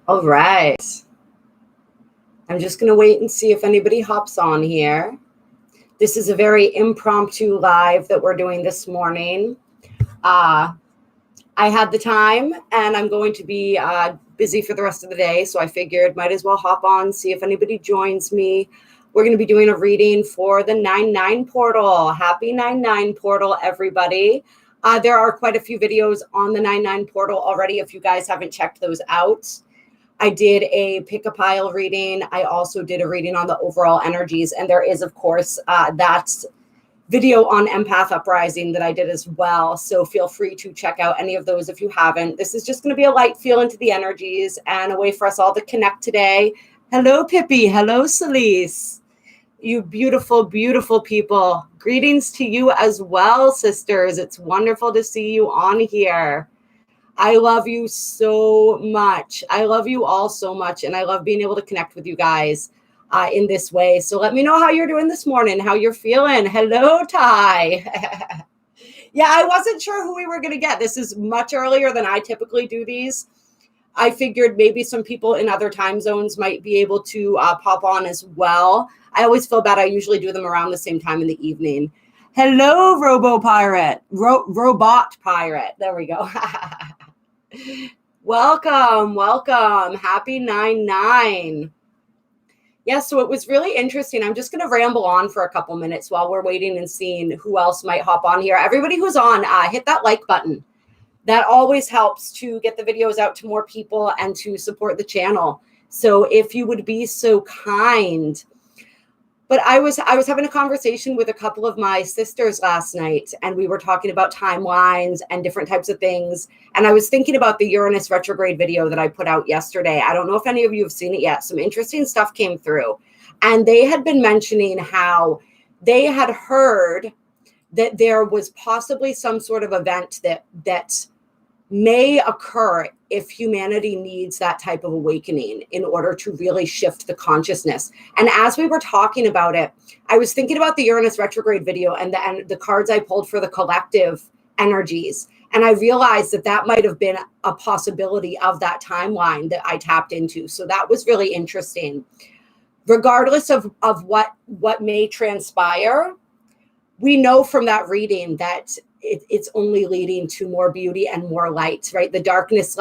All right. I'm just going to wait and see if anybody hops on here. This is a very impromptu live that we're doing this morning. I had the time and I'm going to be busy for the rest of the day. So I figured might as well hop on, see if anybody joins me. We're going to be doing a reading for the 9-9 portal. Happy 9-9 portal, everybody. There are quite a few videos on the 9-9 portal already if you guys haven't checked those out. I did a pick-a-pile reading. I also did a reading on the overall energies. And there is, of course, that video on Empath Uprising that I did as well. So feel free to check out any of those if you haven't. This is just going to be a light feel into the energies and a way for us all to connect today. Hello, Pippi. Hello, Celise. You beautiful, beautiful people. Greetings to you as well, sisters. It's wonderful to see you on here. I love you so much. I love you all so much. And I love being able to connect with you guys in this way. So let me know how you're doing this morning, how you're feeling. Hello, Ty. Yeah, I wasn't sure who we were going to get. This is much earlier than I typically do these. I figured maybe some people in other time zones might be able to pop on as well. I always feel bad. I usually do them around the same time in the evening. Hello, Robot Pirate. There we go. Welcome. Happy 9-9. Yeah, so it was really interesting. I'm just going to ramble on for a couple minutes while we're waiting and seeing who else might hop on here. Everybody who's on, hit that like button. That always helps to get the videos out to more people and to support the channel. So if you would be so kind. But I was having a conversation with a couple of my sisters last night, and we were talking about timelines and different types of things. And I was thinking about the Uranus retrograde video that I put out yesterday. I don't know if any of you have seen it yet. Some interesting stuff came through. And they had been mentioning how they had heard that there was possibly some sort of event that may occur if humanity needs that type of awakening in order to really shift the consciousness. And as we were talking about it, I was thinking about the Uranus retrograde video and the cards I pulled for the collective energies. And I realized that might have been a possibility of that timeline that I tapped into. So that was really interesting. Regardless of what may transpire, we know from that reading that it's only leading to more beauty and more light, right? The darkness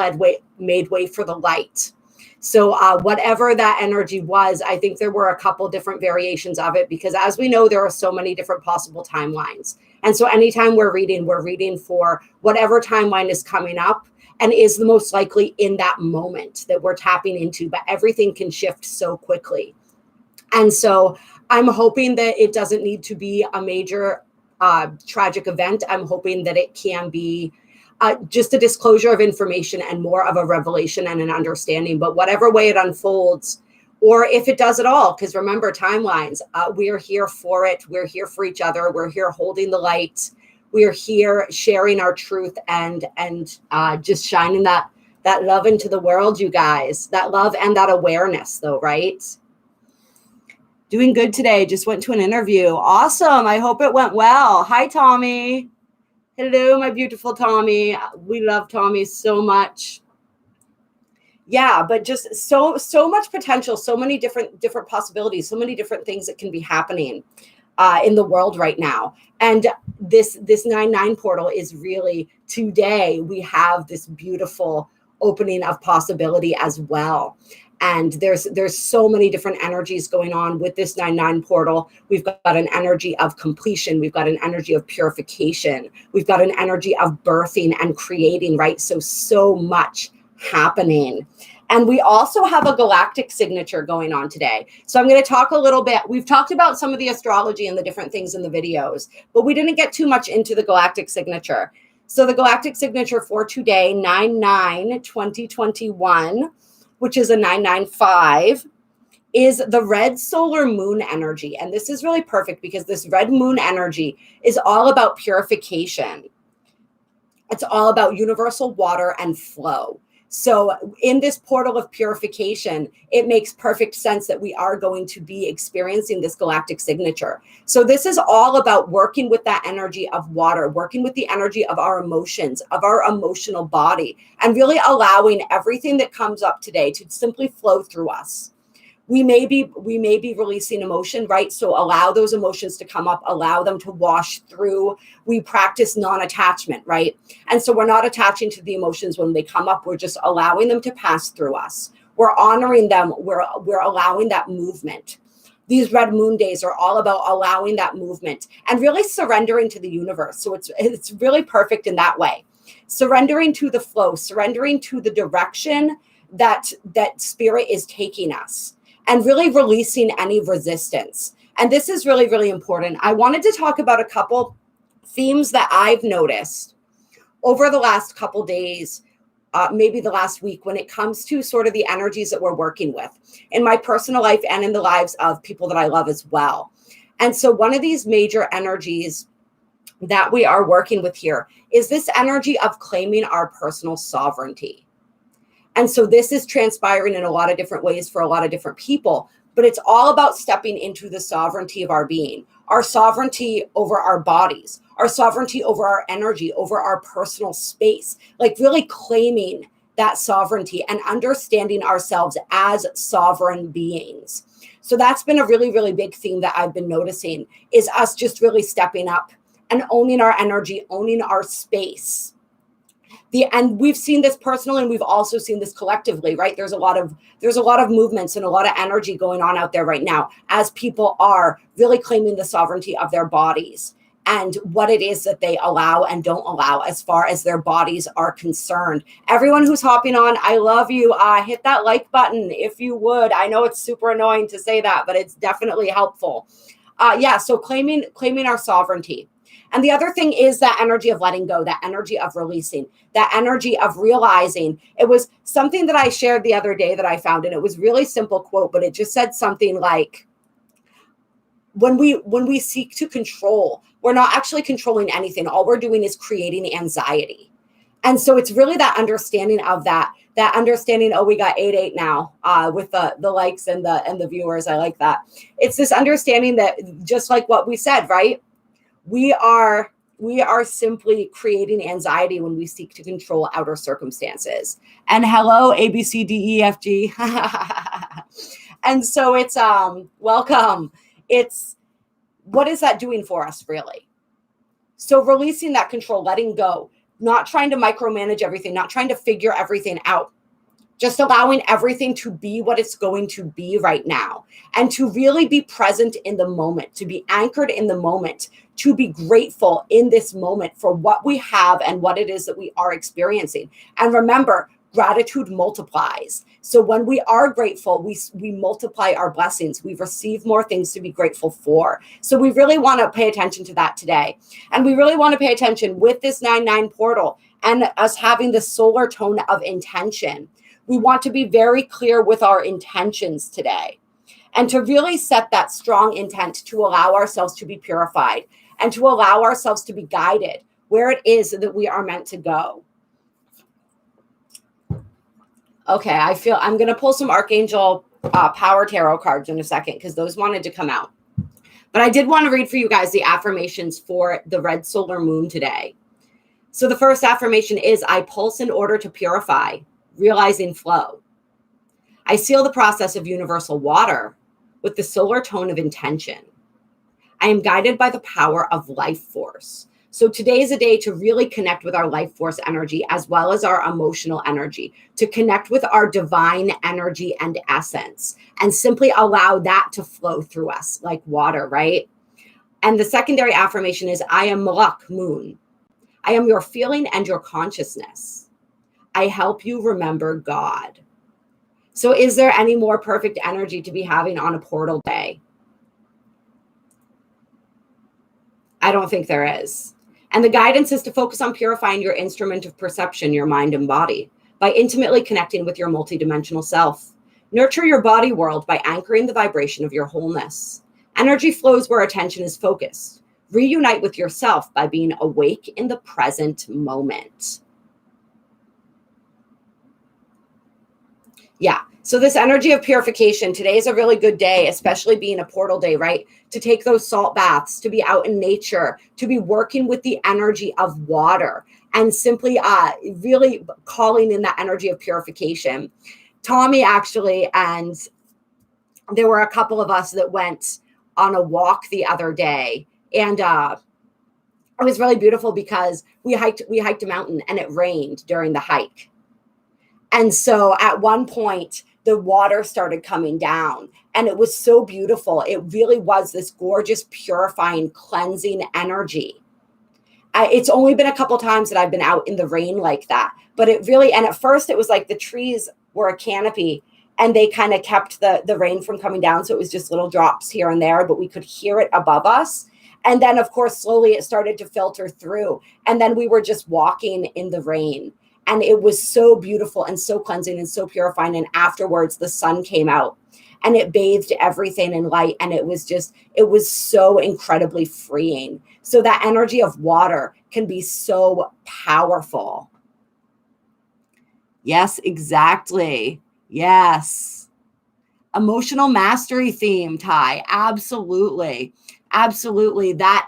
made way for the light. So whatever that energy was, I think there were a couple different variations of it, because as we know, there are so many different possible timelines. And so anytime we're reading for whatever timeline is coming up and is the most likely in that moment that we're tapping into, but everything can shift so quickly. And so I'm hoping that it doesn't need to be a major tragic event. I'm hoping that it can be just a disclosure of information and more of a revelation and an understanding. But whatever way it unfolds, or if it does at all, because remember, timelines, we're here for it. We're here for each other. We're here holding the light. We're here sharing our truth and just shining that love into the world, you guys. That love and that awareness, though, right? Doing good today. Just went to an interview. Awesome. I hope it went well. Hi, Tommy. Hello, my beautiful Tommy. We love Tommy so much. Yeah, but just so much potential, so many different possibilities, so many different things that can be happening in the world right now. And this 9-9 portal is really, today we have this beautiful opening of possibility as well. And there's so many different energies going on with this 9-9 portal. We've got an energy of completion. We've got an energy of purification. We've got an energy of birthing and creating, right? So much happening. And we also have a galactic signature going on today. So I'm going to talk a little bit. We've talked about some of the astrology and the different things in the videos, but we didn't get too much into the galactic signature. So the galactic signature for today, 9/9/2021, which is a 995, is the red solar moon energy. And this is really perfect because this red moon energy is all about purification. It's all about universal water and flow. So in this portal of purification, it makes perfect sense that we are going to be experiencing this galactic signature. So this is all about working with that energy of water, working with the energy of our emotions, of our emotional body, and really allowing everything that comes up today to simply flow through us. We may be releasing emotion, right? So allow those emotions to come up, allow them to wash through. We practice non-attachment, right? And so we're not attaching to the emotions when they come up. We're just allowing them to pass through us. We're honoring them. We're allowing that movement. These red moon days are all about allowing that movement and really surrendering to the universe. So it's really perfect in that way. Surrendering to the flow, surrendering to the direction that spirit is taking us, and really releasing any resistance. And this is really, really important. I wanted to talk about a couple themes that I've noticed over the last couple days, maybe the last week, when it comes to sort of the energies that we're working with in my personal life and in the lives of people that I love as well. And so one of these major energies that we are working with here is this energy of claiming our personal sovereignty. And so this is transpiring in a lot of different ways for a lot of different people, but it's all about stepping into the sovereignty of our being, our sovereignty over our bodies, our sovereignty over our energy, over our personal space, like really claiming that sovereignty and understanding ourselves as sovereign beings. So that's been a really, really big theme that I've been noticing, is us just really stepping up and owning our energy, owning our space. And we've seen this personally, and we've also seen this collectively, right? There's a lot of movements and a lot of energy going on out there right now as people are really claiming the sovereignty of their bodies and what it is that they allow and don't allow as far as their bodies are concerned. Everyone who's hopping on, I love you. Hit that like button if you would. I know it's super annoying to say that, but it's definitely helpful. So claiming our sovereignty. And the other thing is that energy of letting go, that energy of releasing, that energy of realizing. It was something that I shared the other day that I found, and it was really simple quote, but it just said something like, when we seek to control, we're not actually controlling anything. All we're doing is creating anxiety. And so it's really that understanding of that understanding. Oh, we got 8 now with the likes and the viewers. I like that. It's this understanding that, just like what we said, right? We are simply creating anxiety when we seek to control outer circumstances. And hello, ABCDEFG. And so it's welcome. It's, what is that doing for us, really? So releasing that control, letting go, not trying to micromanage everything, not trying to figure everything out. Just allowing everything to be what it's going to be right now, and to really be present in the moment, to be anchored in the moment, to be grateful in this moment for what we have and what it is that we are experiencing. And remember, gratitude multiplies. So when we are grateful, we multiply our blessings. We receive more things to be grateful for. So we really want to pay attention to that today. And we really want to pay attention with this 9/9 portal and us having the solar tone of intention. We want to be very clear with our intentions today, and to really set that strong intent to allow ourselves to be purified and to allow ourselves to be guided where it is that we are meant to go. Okay, I feel I'm going to pull some Archangel Power Tarot cards in a second, because those wanted to come out. But I did want to read for you guys the affirmations for the red solar moon today. So the first affirmation is, I pulse in order to purify, realizing flow. I seal the process of universal water with the solar tone of intention. I am guided by the power of life force. So today is a day to really connect with our life force energy, as well as our emotional energy, to connect with our divine energy and essence, and simply allow that to flow through us like water, right? And the secondary affirmation is, I am Malak Moon. I am your feeling and your consciousness. I help you remember God. So is there any more perfect energy to be having on a portal day? I don't think there is. And the guidance is to focus on purifying your instrument of perception, your mind and body, by intimately connecting with your multidimensional self. Nurture your body world by anchoring the vibration of your wholeness. Energy flows where attention is focused. Reunite with yourself by being awake in the present moment. Yeah. So this energy of purification, today is a really good day, especially being a portal day, right? To take those salt baths, to be out in nature, to be working with the energy of water, and simply really calling in that energy of purification. Tommy actually, and there were a couple of us that went on a walk the other day, and it was really beautiful because we hiked a mountain and it rained during the hike. And so at one point, the water started coming down and it was so beautiful. It really was this gorgeous, purifying, cleansing energy. It's only been a couple times that I've been out in the rain like that, but it really, and at first it was like the trees were a canopy and they kind of kept the rain from coming down. So it was just little drops here and there, but we could hear it above us. And then of course, slowly it started to filter through. And then we were just walking in the rain. And it was so beautiful and so cleansing and so purifying. And afterwards, the sun came out and it bathed everything in light. And it was so incredibly freeing. So that energy of water can be so powerful. Yes, exactly. Yes. Emotional mastery theme, Ty. Absolutely. Absolutely. That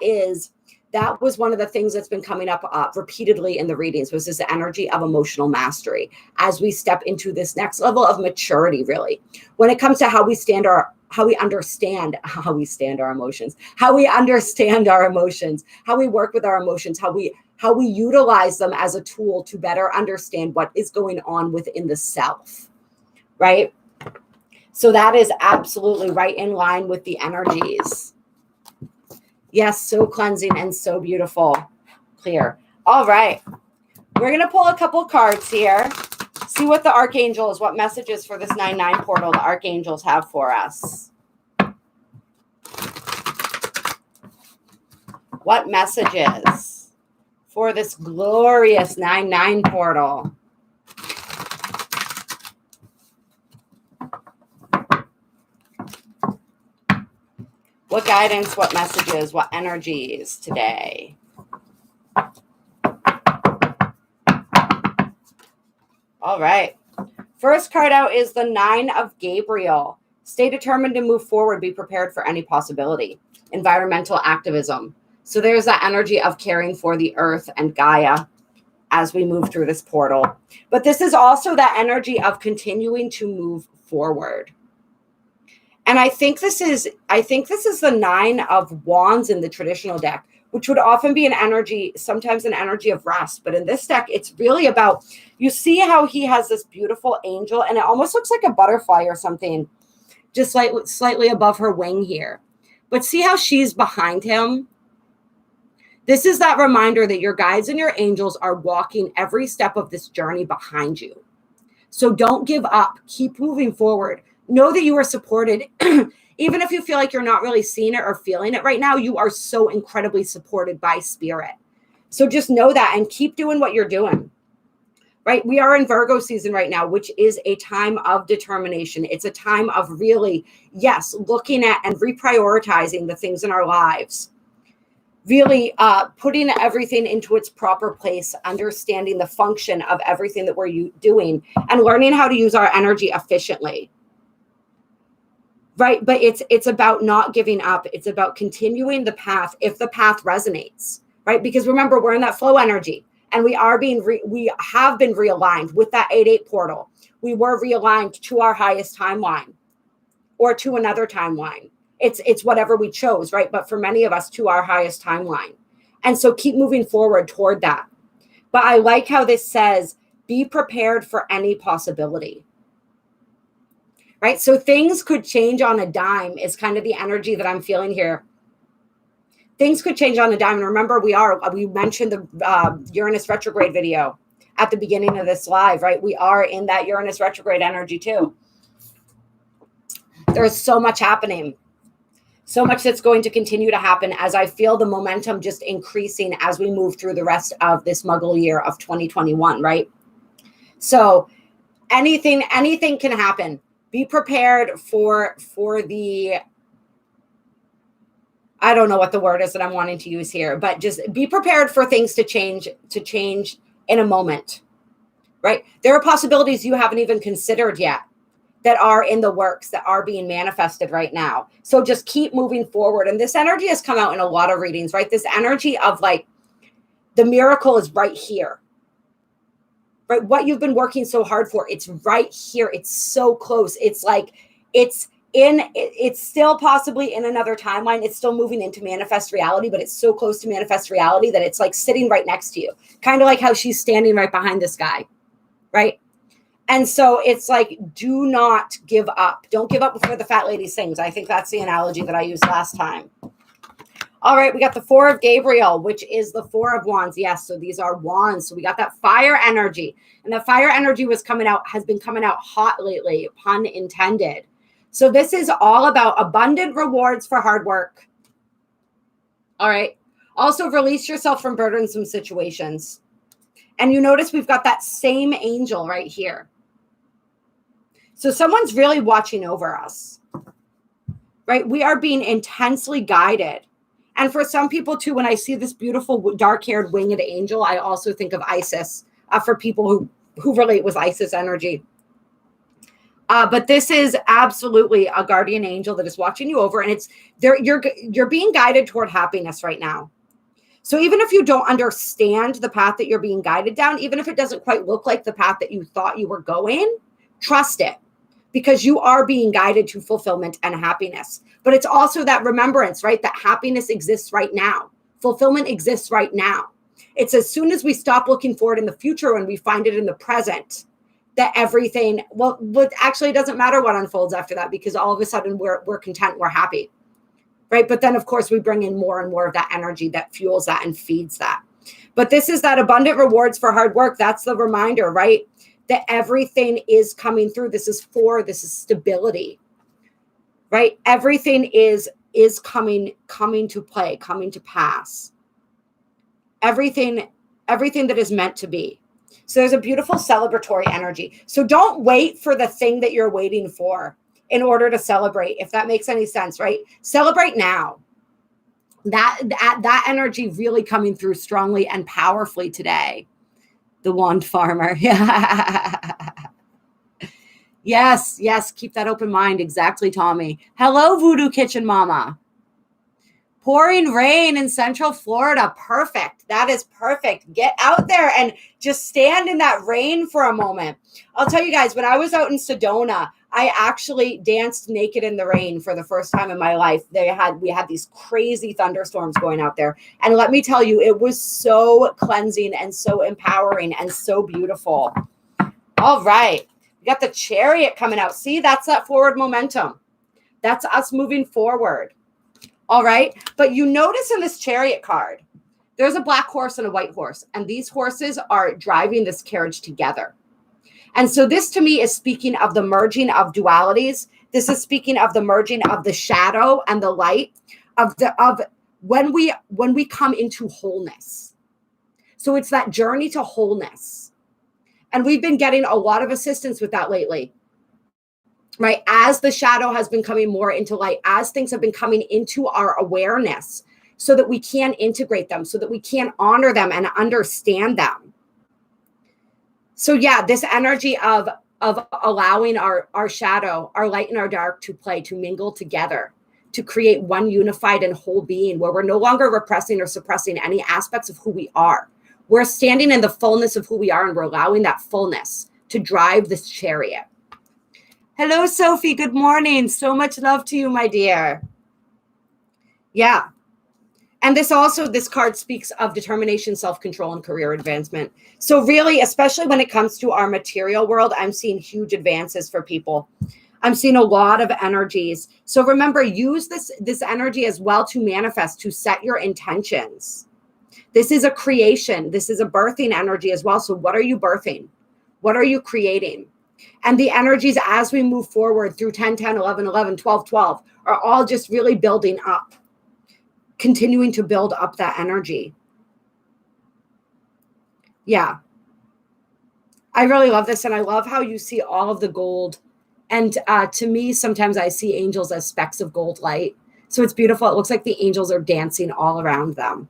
was one of the things that's been coming up repeatedly in the readings, was this energy of emotional mastery as we step into this next level of maturity, really, when it comes to how we understand our emotions, how we understand our emotions, how we work with our emotions, how we utilize them as a tool to better understand what is going on within the self, right? So that is absolutely right in line with the energies. Yes, so cleansing and so beautiful. Clear. All right. We're going to pull a couple cards here. See what the archangels, what messages for this 9/9 portal the archangels have for us. What messages for this glorious 9/9 portal? What guidance, what messages, what energies today? All right. First card out is the 9 of Gabriel. Stay determined to move forward. Be prepared for any possibility. Environmental activism. So there's that energy of caring for the earth and Gaia as we move through this portal. But this is also that energy of continuing to move forward. And I think this is the 9 of Wands in the traditional deck, which would often be an energy, sometimes an energy of rest. But in this deck, it's really about, you see how he has this beautiful angel and it almost looks like a butterfly or something, just slightly above her wing here. But see how she's behind him? This is that reminder that your guides and your angels are walking every step of this journey behind you. So don't give up. Keep moving forward. Know that you are supported. Even if you feel like you're not really seeing it or feeling it right now, you are so incredibly supported by spirit. So just know that and keep doing what you're doing, right? We are in Virgo season right now, which is a time of determination. It's a time of really, yes, looking at and reprioritizing the things in our lives. Really putting everything into its proper place, understanding the function of everything that we're doing and learning how to use our energy efficiently. Right. But it's about not giving up. It's about continuing the path if the path resonates. Right. Because remember, we're in that flow energy and we have been realigned with that 8/8 portal. We were realigned to our highest timeline or to another timeline. It's whatever we chose. Right. But for many of us, to our highest timeline. And so keep moving forward toward that. But I like how this says, be prepared for any possibility. Right. So things could change on a dime is kind of the energy that I'm feeling here. Things could change on a dime. And remember, we mentioned the Uranus retrograde video at the beginning of this live, right? We are in that Uranus retrograde energy too. There's so much happening, so much that's going to continue to happen as I feel the momentum just increasing as we move through the rest of this Muggle year of 2021, right? So anything can happen. Be prepared for the, I don't know what the word is that I'm wanting to use here, but just be prepared for things to change in a moment, right? There are possibilities you haven't even considered yet that are in the works, that are being manifested right now. So just keep moving forward. And this energy has come out in a lot of readings, right? This energy of like, the miracle is right here, right? What you've been working so hard for, it's right here. It's so close. It's like, it's still possibly in another timeline. It's still moving into manifest reality, but it's so close to manifest reality that it's like sitting right next to you. Kind of like how she's standing right behind this guy, right? And so it's like, do not give up. Don't give up before the fat lady sings. I think that's the analogy that I used last time. All right, we got the Four of Gabriel, which is the Four of Wands. Yes, so these are wands. So we got that fire energy. And the fire energy has been coming out hot lately, pun intended. So this is all about abundant rewards for hard work. All right. Also, release yourself from burdensome situations. And you notice we've got that same angel right here. So someone's really watching over us, right? We are being intensely guided. And for some people too, when I see this beautiful dark-haired winged angel, I also think of Isis, for people who relate with Isis energy. But this is absolutely a guardian angel that is watching you over, and it's there. You're being guided toward happiness right now. So even if you don't understand the path that you're being guided down, even if it doesn't quite look like the path that you thought you were going, trust it, because you are being guided to fulfillment and happiness. But it's also that remembrance, right? That happiness exists right now. Fulfillment exists right now. It's as soon as we stop looking forward in the future and we find it in the present, that everything, well, actually it doesn't matter what unfolds after that, because all of a sudden we're content, we're happy, right? But then of course we bring in more and more of that energy that fuels that and feeds that. But this is that abundant rewards for hard work. That's the reminder, right? That everything is coming through. This is stability, right? Everything is coming to play, coming to pass. Everything that is meant to be. So there's a beautiful celebratory energy. So don't wait for the thing that you're waiting for in order to celebrate, if that makes any sense, right? Celebrate now. That energy really coming through strongly and powerfully today. The wand farmer. Yes. Keep that open mind. Exactly, Tommy. Hello, Voodoo Kitchen Mama. Pouring rain in Central Florida. Perfect. That is perfect. Get out there and just stand in that rain for a moment. I'll tell you guys, when I was out in Sedona, I actually danced naked in the rain for the first time in my life. We had these crazy thunderstorms going out there. And let me tell you, it was so cleansing and so empowering and so beautiful. All right. We got the Chariot coming out. See, that's that forward momentum. That's us moving forward. All right. But you notice in this Chariot card, there's a black horse and a white horse. And these horses are driving this carriage together. And so this to me is speaking of the merging of dualities. This is speaking of the merging of the shadow and the light, of when we come into wholeness. So it's that journey to wholeness. And we've been getting a lot of assistance with that lately. Right? As the shadow has been coming more into light, as things have been coming into our awareness, so that we can integrate them, so that we can honor them and understand them. So yeah, this energy of allowing our shadow, our light and our dark to play, to mingle together, to create one unified and whole being where we're no longer repressing or suppressing any aspects of who we are. We're standing in the fullness of who we are, and we're allowing that fullness to drive this chariot. Hello, Sophie. Good morning. So much love to you, my dear. Yeah. And this card speaks of determination, self-control, and career advancement. So really, especially when it comes to our material world, I'm seeing huge advances for people. I'm seeing a lot of energies. So remember, use this energy as well to manifest, to set your intentions. This is a creation. This is a birthing energy as well. So what are you birthing? What are you creating? And the energies as we move forward through 10, 10, 11, 11, 12, 12 are all just really building up, continuing to build up that energy. Yeah. I really love this. And I love how you see all of the gold. And to me, sometimes I see angels as specks of gold light. So it's beautiful. It looks like the angels are dancing all around them,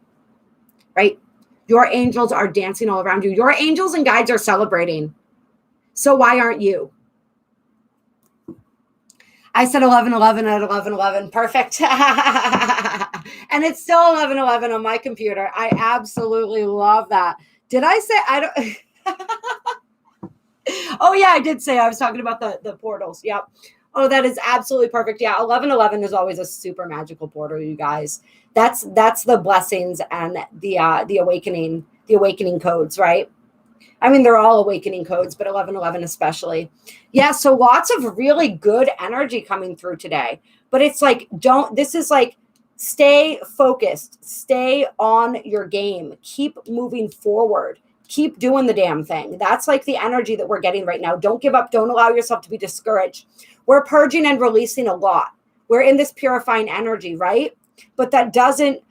right? Your angels are dancing all around you. Your angels and guides are celebrating. So why aren't you? I said 11:11 at 11:11. Perfect. And it's still 11:11 on my computer. I absolutely love that. Did I say I don't? Oh yeah, I did say I was talking about the portals. Yep. Oh, that is absolutely perfect. Yeah, 11:11 is always a super magical portal, you guys. That's the blessings and the awakening codes, right? I mean, they're all awakening codes, but 11:11 especially. Yeah, so lots of really good energy coming through today. But it's like, this is like, stay focused, stay on your game, keep moving forward, keep doing the damn thing. That's like the energy that we're getting right now. Don't give up. Don't allow yourself to be discouraged. We're purging and releasing a lot. We're in this purifying energy, right? But that doesn't,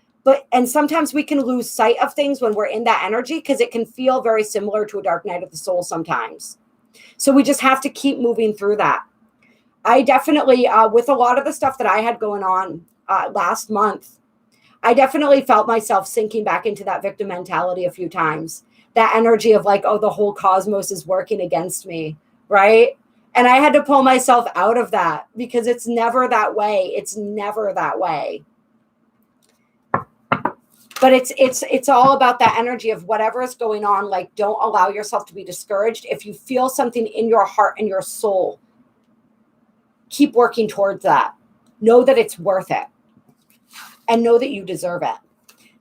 and sometimes we can lose sight of things when we're in that energy because it can feel very similar to a dark night of the soul sometimes. So we just have to keep moving through that. I definitely, with a lot of the stuff that I had going on last month, I definitely felt myself sinking back into that victim mentality a few times. That energy of like, oh, the whole cosmos is working against me, right? And I had to pull myself out of that because it's never that way. It's never that way. But it's all about that energy of whatever is going on. Like, don't allow yourself to be discouraged. If you feel something in your heart and your soul, keep working towards that. Know that it's worth it. And know that you deserve it.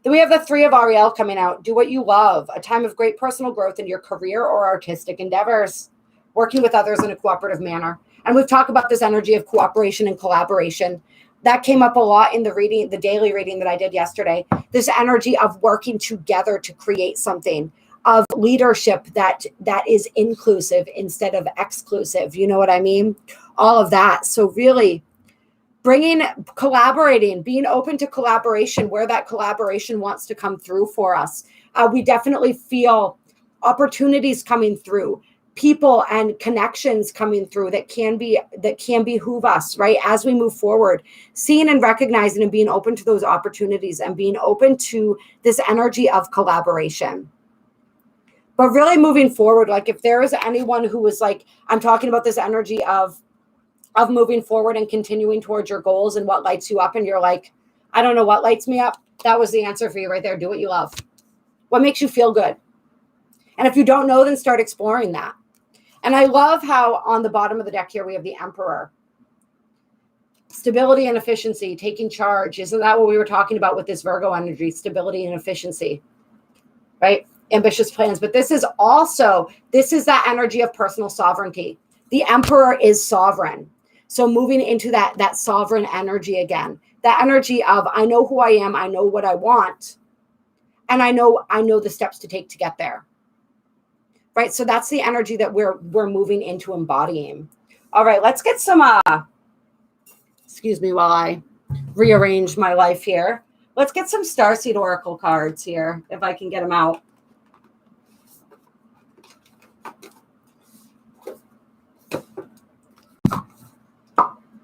Then we have the 3 of Ariel coming out. Do what you love. A time of great personal growth in your career or artistic endeavors. Working with others in a cooperative manner. And we've talked about this energy of cooperation and collaboration. That came up a lot in the daily reading that I did yesterday. This energy of working together to create something, of leadership that is inclusive instead of exclusive. You know what I mean? All of that. So really collaborating, being open to collaboration where that collaboration wants to come through for us. We definitely feel opportunities coming through. People and connections coming through that can behoove us, right? As we move forward, seeing and recognizing and being open to those opportunities and being open to this energy of collaboration. But really moving forward, like if there is anyone who was like, I'm talking about this energy of moving forward and continuing towards your goals and what lights you up, and you're like, I don't know what lights me up. That was the answer for you right there. Do what you love. What makes you feel good? And if you don't know, then start exploring that. And I love how on the bottom of the deck here, we have the Emperor. Stability and efficiency, taking charge. Isn't that what we were talking about with this Virgo energy? Stability and efficiency, right? Ambitious plans. But this is that energy of personal sovereignty. The Emperor is sovereign. So moving into that sovereign energy again, that energy of, I know who I am. I know what I want. And I know the steps to take to get there. Right. So that's the energy that we're moving into embodying. All right. Let's get some, excuse me while I rearrange my life here. Let's get some Starseed Oracle cards here, if I can get them out.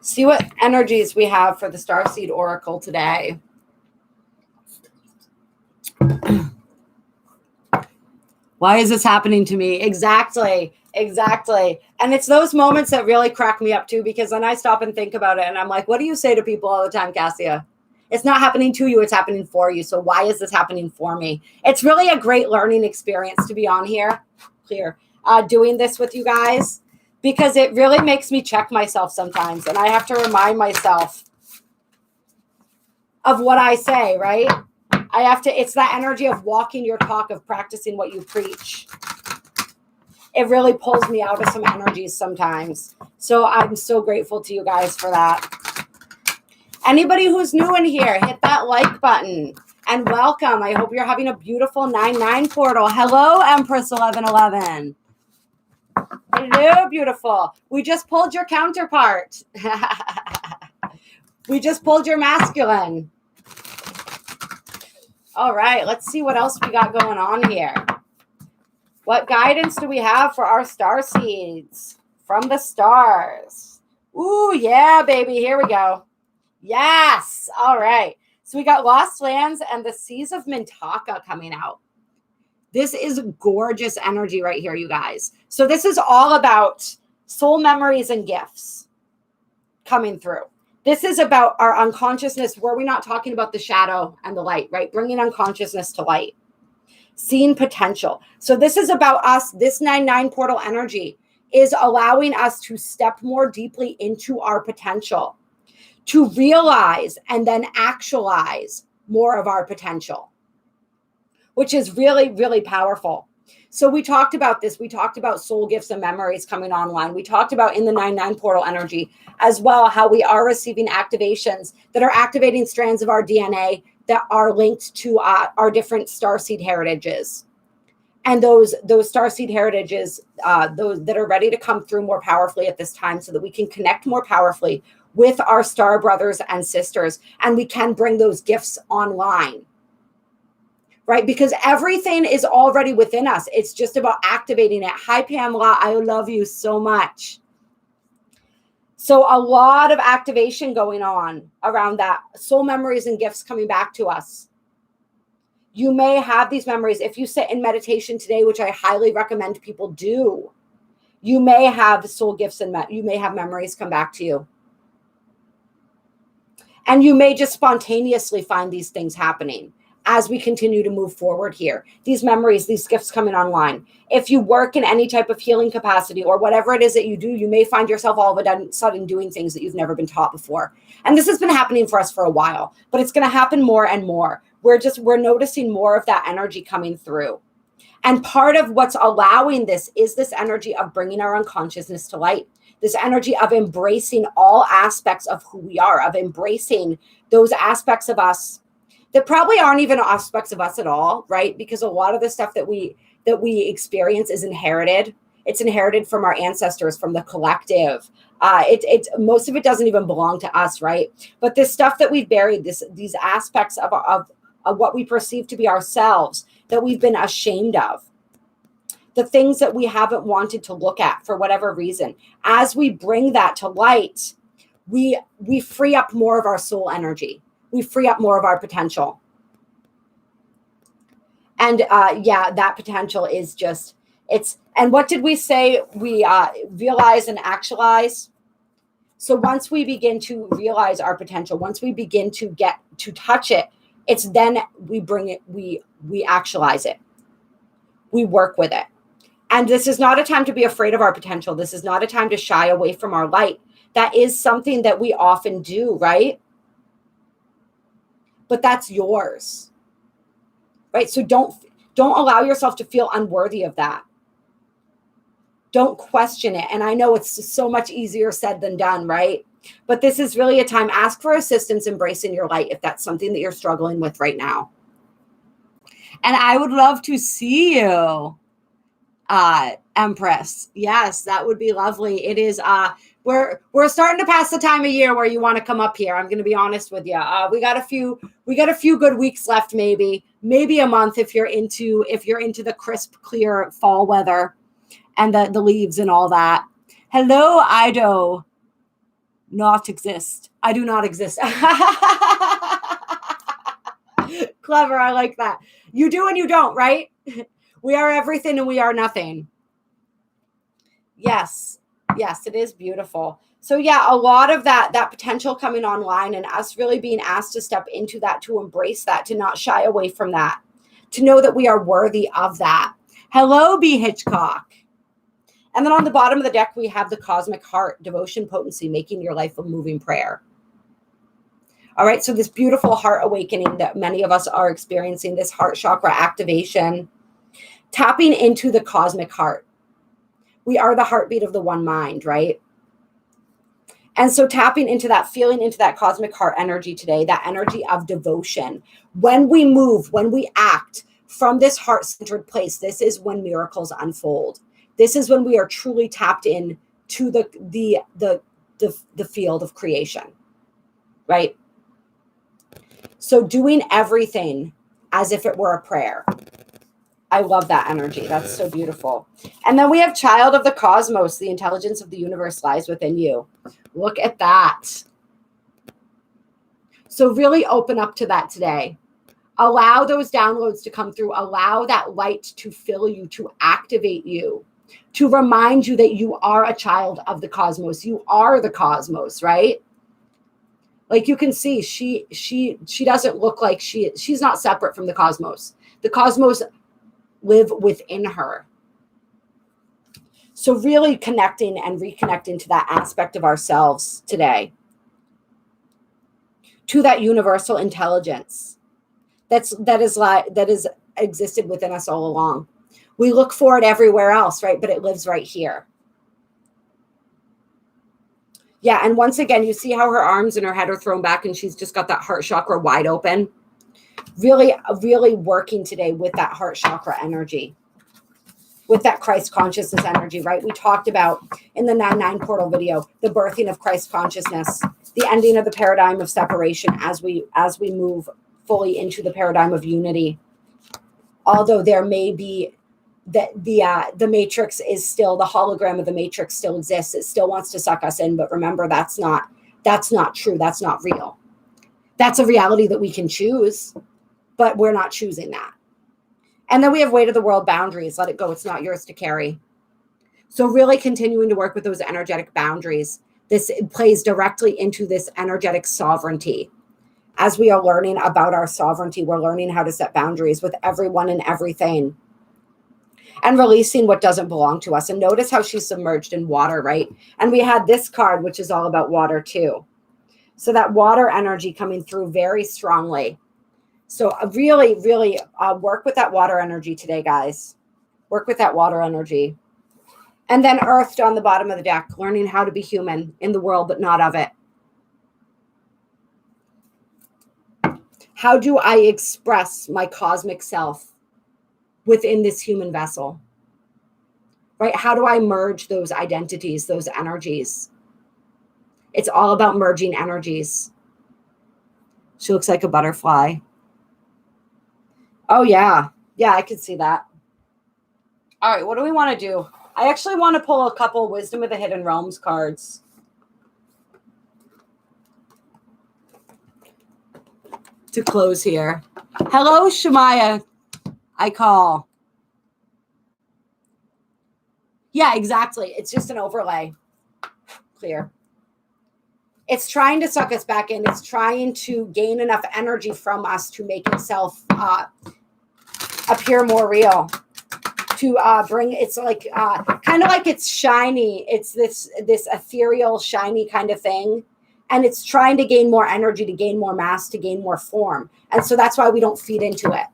See what energies we have for the Starseed Oracle today. Why is this happening to me? Exactly. And it's those moments that really crack me up too, because then I stop and think about it and I'm like, what do you say to people all the time, Kassia? It's not happening to you, it's happening for you. So why is this happening for me? It's really a great learning experience to be on here, doing this with you guys, because it really makes me check myself sometimes. And I have to remind myself of what I say, right? It's that energy of walking your talk, of practicing what you preach. It really pulls me out of some energies sometimes. So I'm so grateful to you guys for that. Anybody who's new in here, hit that like button and welcome. I hope you're having a beautiful 9/9 portal. Hello, Empress 1111. Hello, beautiful. We just pulled your counterpart. We just pulled your masculine. All right, let's see what else we got going on here. What guidance do we have for our star seeds from the stars? Ooh, yeah, baby. Here we go. Yes. All right. So we got Lost Lands and the Seas of Mintaka coming out. This is gorgeous energy right here, you guys. So this is all about soul memories and gifts. coming through. This is about our unconsciousness. Were we not talking about the shadow and the light, right? Bringing unconsciousness to light. Seeing potential. So this is about us. This 9-9 portal energy is allowing us to step more deeply into our potential, to realize and then actualize more of our potential, which is really, really powerful. So we talked about this. We talked about soul gifts and memories coming online. We talked about in the 9-9 portal energy as well, how we are receiving activations that are activating strands of our DNA that are linked to our different starseed heritages. And those starseed heritages, those that are ready to come through more powerfully at this time so that we can connect more powerfully with our star brothers and sisters. And we can bring those gifts online. Right? Because everything is already within us. It's just about activating it. Hi, Pamela. I love you so much. So a lot of activation going on around that. Soul memories and gifts coming back to us. You may have these memories. If you sit in meditation today, which I highly recommend people do, you may have soul gifts and you may have memories come back to you. And you may just spontaneously find these things happening as we continue to move forward here. These memories, these gifts coming online. If you work in any type of healing capacity or whatever it is that you do, you may find yourself all of a sudden doing things that you've never been taught before. And this has been happening for us for a while, but it's going to happen more and more. We're noticing more of that energy coming through. And part of what's allowing this is this energy of bringing our unconsciousness to light. This energy of embracing all aspects of who we are, of embracing those aspects of us that probably aren't even aspects of us at all, right? Because a lot of the stuff that we experience is inherited. It's inherited from our ancestors, from the collective. It's most of it doesn't even belong to us, right? But this stuff that we've buried, these aspects of what we perceive to be ourselves that we've been ashamed of, the things that we haven't wanted to look at for whatever reason, as we bring that to light, we free up more of our soul energy. We free up more of our potential. And that potential is just, and what did we say? We realize and actualize. So once we begin to realize our potential, once we begin to get to touch it, it's then we bring it, we actualize it. We work with it. And this is not a time to be afraid of our potential. This is not a time to shy away from our light. That is something that we often do, right? But that's yours, right? So don't allow yourself to feel unworthy of that. Don't question it. And I know it's so much easier said than done, right? But this is really a time, ask for assistance, embrace in your light if that's something that you're struggling with right now. And I would love to see you, Empress. Yes, that would be lovely. It is, we're starting to pass the time of year where you want to come up here. I'm going to be honest with you. We got a few good weeks left, maybe a month if you're into the crisp, clear fall weather and the leaves and all that. Hello, I do not exist. I do not exist. Clever. I like that. You do and you don't, right? We are everything and we are nothing. Yes, it is beautiful. So yeah, a lot of that potential coming online and us really being asked to step into that, to embrace that, to not shy away from that, to know that we are worthy of that. Hello, B. Hitchcock. And then on the bottom of the deck, we have the cosmic heart, devotion, potency, making your life a moving prayer. All right, so this beautiful heart awakening that many of us are experiencing, this heart chakra activation, tapping into the cosmic heart. We are the heartbeat of the one mind, right? And so tapping into that, feeling into that cosmic heart energy today, that energy of devotion. When we move, when we act from this heart-centered place, this is when miracles unfold. This is when we are truly tapped in to the field of creation, right? So doing everything as if it were a prayer. I love that energy. That's so beautiful. And then we have child of the cosmos. The intelligence of the universe lies within you. Look at that. So really open up to that today. Allow those downloads to come through. Allow that light to fill you, to activate you. to remind you that you are a child of the cosmos. You are the cosmos, right? Like you can see, she doesn't look like she's not separate from the cosmos. The cosmos live within her. So really connecting and reconnecting to that aspect of ourselves today, to that universal intelligence that is existed within us all along. We look for it everywhere else, right? But it lives right here. Yeah, and once again, you see how her arms and her head are thrown back and she's just got that heart chakra wide open. Really, really working today with that heart chakra energy, with that Christ consciousness energy, right? We talked about in the 9/9 portal video, the birthing of Christ consciousness, the ending of the paradigm of separation as we move fully into the paradigm of unity. Although there may be the matrix is still, the hologram of the matrix still exists. It still wants to suck us in, but remember, that's not true. That's not real. That's a reality that we can choose, but we're not choosing that. And then we have weight of the world boundaries. Let it go. It's not yours to carry. So really continuing to work with those energetic boundaries. This plays directly into this energetic sovereignty. As we are learning about our sovereignty, we're learning how to set boundaries with everyone and everything. And releasing what doesn't belong to us. And notice how she's submerged in water, right? And we had this card, which is all about water too. So that water energy coming through very strongly. So really, really work with that water energy today, guys. Work with that water energy. And then earthed on the bottom of the deck, learning how to be human in the world, but not of it. How do I express my cosmic self within this human vessel, right? How do I merge those identities, those energies? It's all about merging energies. She looks like a butterfly. Oh, yeah. Yeah, I could see that. All right, what do we want to do? I actually want to pull a couple Wisdom of the Hidden Realms cards. To close here. Hello, Shemaya. I call. Yeah, exactly. It's just an overlay. Clear. It's trying to suck us back in. It's trying to gain enough energy from us to make itself appear more real. To bring, it's like kind of like it's shiny. It's this ethereal, shiny kind of thing. And it's trying to gain more energy, to gain more mass, to gain more form. And so that's why we don't feed into it.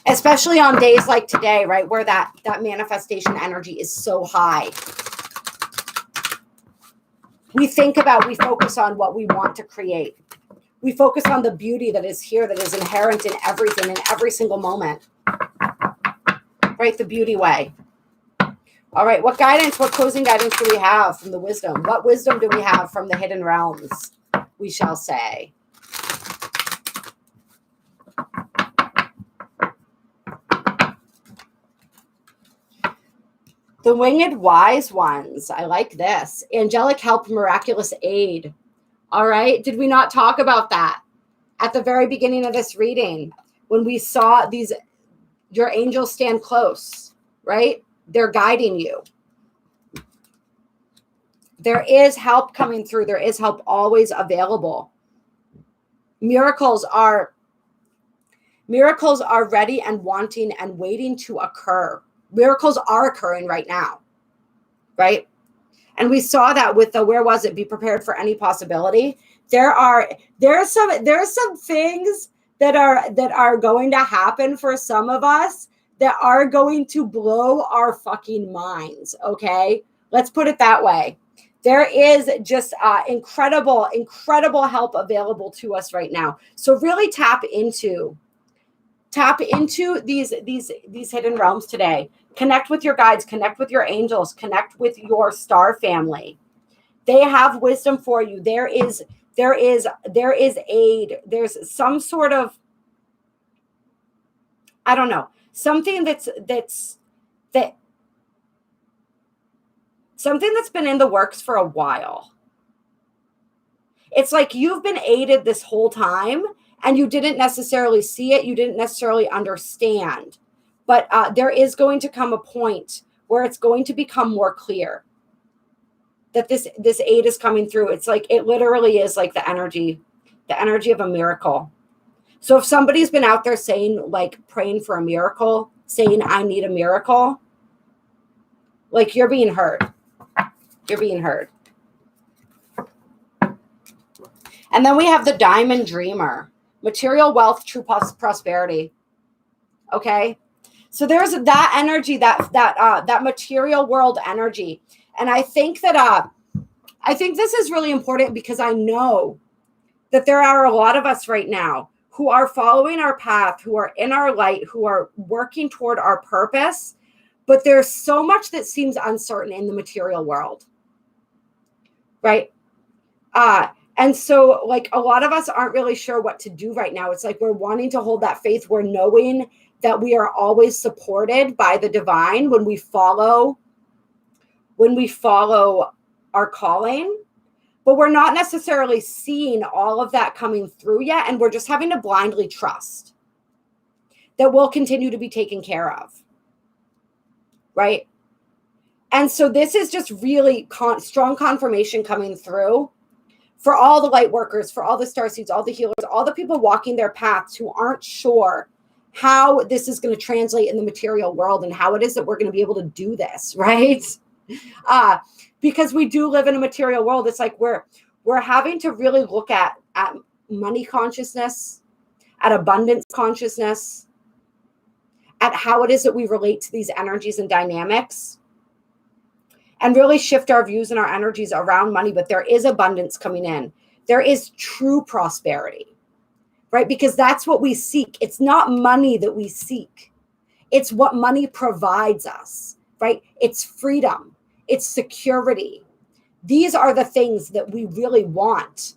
Especially on days like today, right? Where that manifestation energy is so high. We focus on what we want to create. We focus on the beauty that is here, that is inherent in everything, in every single moment. Right? The beauty way. All right. What guidance, what closing guidance do we have from the wisdom? What wisdom do we have from the hidden realms, we shall say? The winged wise ones. I like this. Angelic help, miraculous aid. All right. Did we not talk about that at the very beginning of this reading when we saw your angels stand close, right? They're guiding you. There is help coming through. There is help always available. Miracles are ready and wanting and waiting to occur. Miracles are occurring right now, right? And we saw that with the, where was it? Be prepared for any possibility. There are some things that are going to happen for some of us that are going to blow our fucking minds. Okay, let's put it that way. There is just incredible help available to us right now. So really tap into these hidden realms today. Connect with your guides, connect with your angels, connect with your star family. They have wisdom for you. There is aid. There's some sort of, I don't know, something that's been in the works for a while. It's like you've been aided this whole time, and you didn't necessarily see it, you didn't necessarily understand. But there is going to come a point where it's going to become more clear that this aid is coming through. It's like, it literally is like the energy of a miracle. So if somebody's been out there saying, like, praying for a miracle, saying, I need a miracle, like, you're being heard. You're being heard. And then we have the Diamond Dreamer, material wealth, true prosperity. Okay. So there's that energy, that material world energy. And I think that, I think this is really important because I know that there are a lot of us right now who are following our path, who are in our light, who are working toward our purpose, but there's so much that seems uncertain in the material world, right? And so, like, a lot of us aren't really sure what to do right now. It's like we're wanting to hold that faith. We're knowing that we are always supported by the divine when we follow our calling. But we're not necessarily seeing all of that coming through yet. And we're just having to blindly trust that we'll continue to be taken care of. Right? And so this is just really strong confirmation coming through for all the light workers, for all the starseeds, all the healers, all the people walking their paths who aren't sure how this is going to translate in the material world and how it is that we're going to be able to do this, right? Because we do live in a material world. It's like we're having to really look at money consciousness, at abundance consciousness, at how it is that we relate to these energies and dynamics, and really shift our views and our energies around money. But there is abundance coming in. There is true prosperity, right? Because that's what we seek. It's not money that we seek. It's what money provides us, right? It's freedom. It's security. These are the things that we really want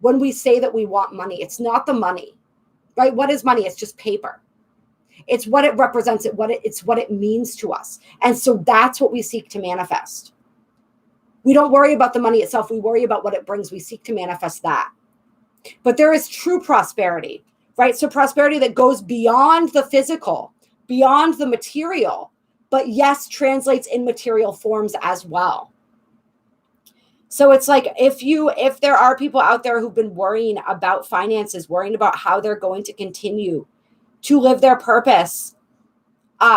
when we say that we want money. It's not the money, right? What is money? It's just paper. It's what it represents, it's what it means to us. And so that's what we seek to manifest. We don't worry about the money itself. We worry about what it brings. We seek to manifest that. But there is true prosperity, right? So prosperity that goes beyond the physical, beyond the material, but yes, translates in material forms as well. So it's like, if there are people out there who've been worrying about finances, worrying about how they're going to continue to live their purpose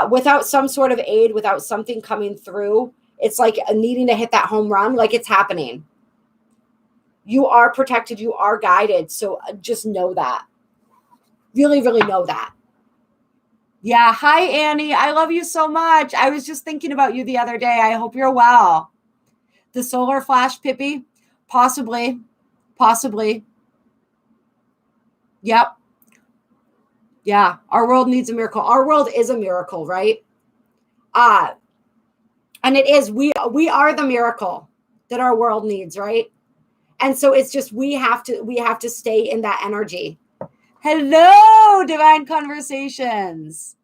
without some sort of aid, without something coming through, it's like needing to hit that home run, like it's happening. You are protected, you are guided. So just know that. Really, really know that. Yeah. Hi, Annie. I love you so much. I was just thinking about you the other day. I hope you're well. The solar flash, Pippi? Possibly. Yep. Yeah. Our world needs a miracle. Our world is a miracle, right? And it is, we are the miracle that our world needs, right? And so it's just, we have to stay in that energy. Hello, Divine Conversations.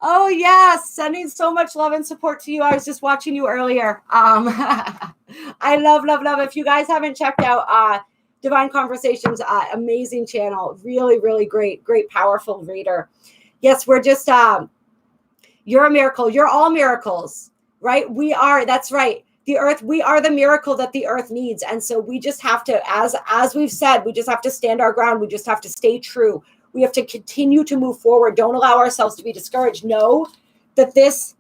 Oh, yes. Sending so much love and support to you. I was just watching you earlier. I love. If you guys haven't checked out Divine Conversations, amazing channel. Really, really great, powerful reader. Yes, we're just, you're a miracle. You're all miracles, right? We are. That's right. The earth, we are the miracle that the earth needs. And so we just have to, as we've said, we just have to stand our ground. We just have to stay true. We have to continue to move forward. Don't allow ourselves to be discouraged. Know that this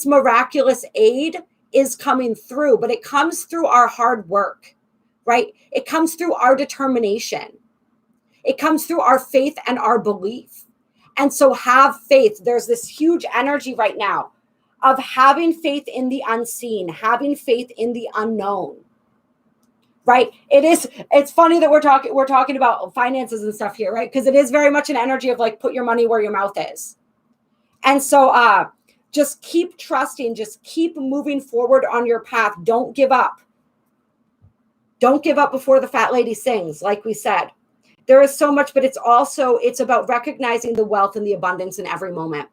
miraculous aid is coming through, but it comes through our hard work, right? It comes through our determination. It comes through our faith and our belief. And so have faith. There's this huge energy right now of having faith in the unseen, having faith in the unknown, right? It's funny that we're talking about finances and stuff here, right? Because it is very much an energy of like, put your money where your mouth is. And so just keep trusting, just keep moving forward on your path. Don't give up. Don't give up before the fat lady sings, like we said. There is so much, but it's about recognizing the wealth and the abundance in every moment.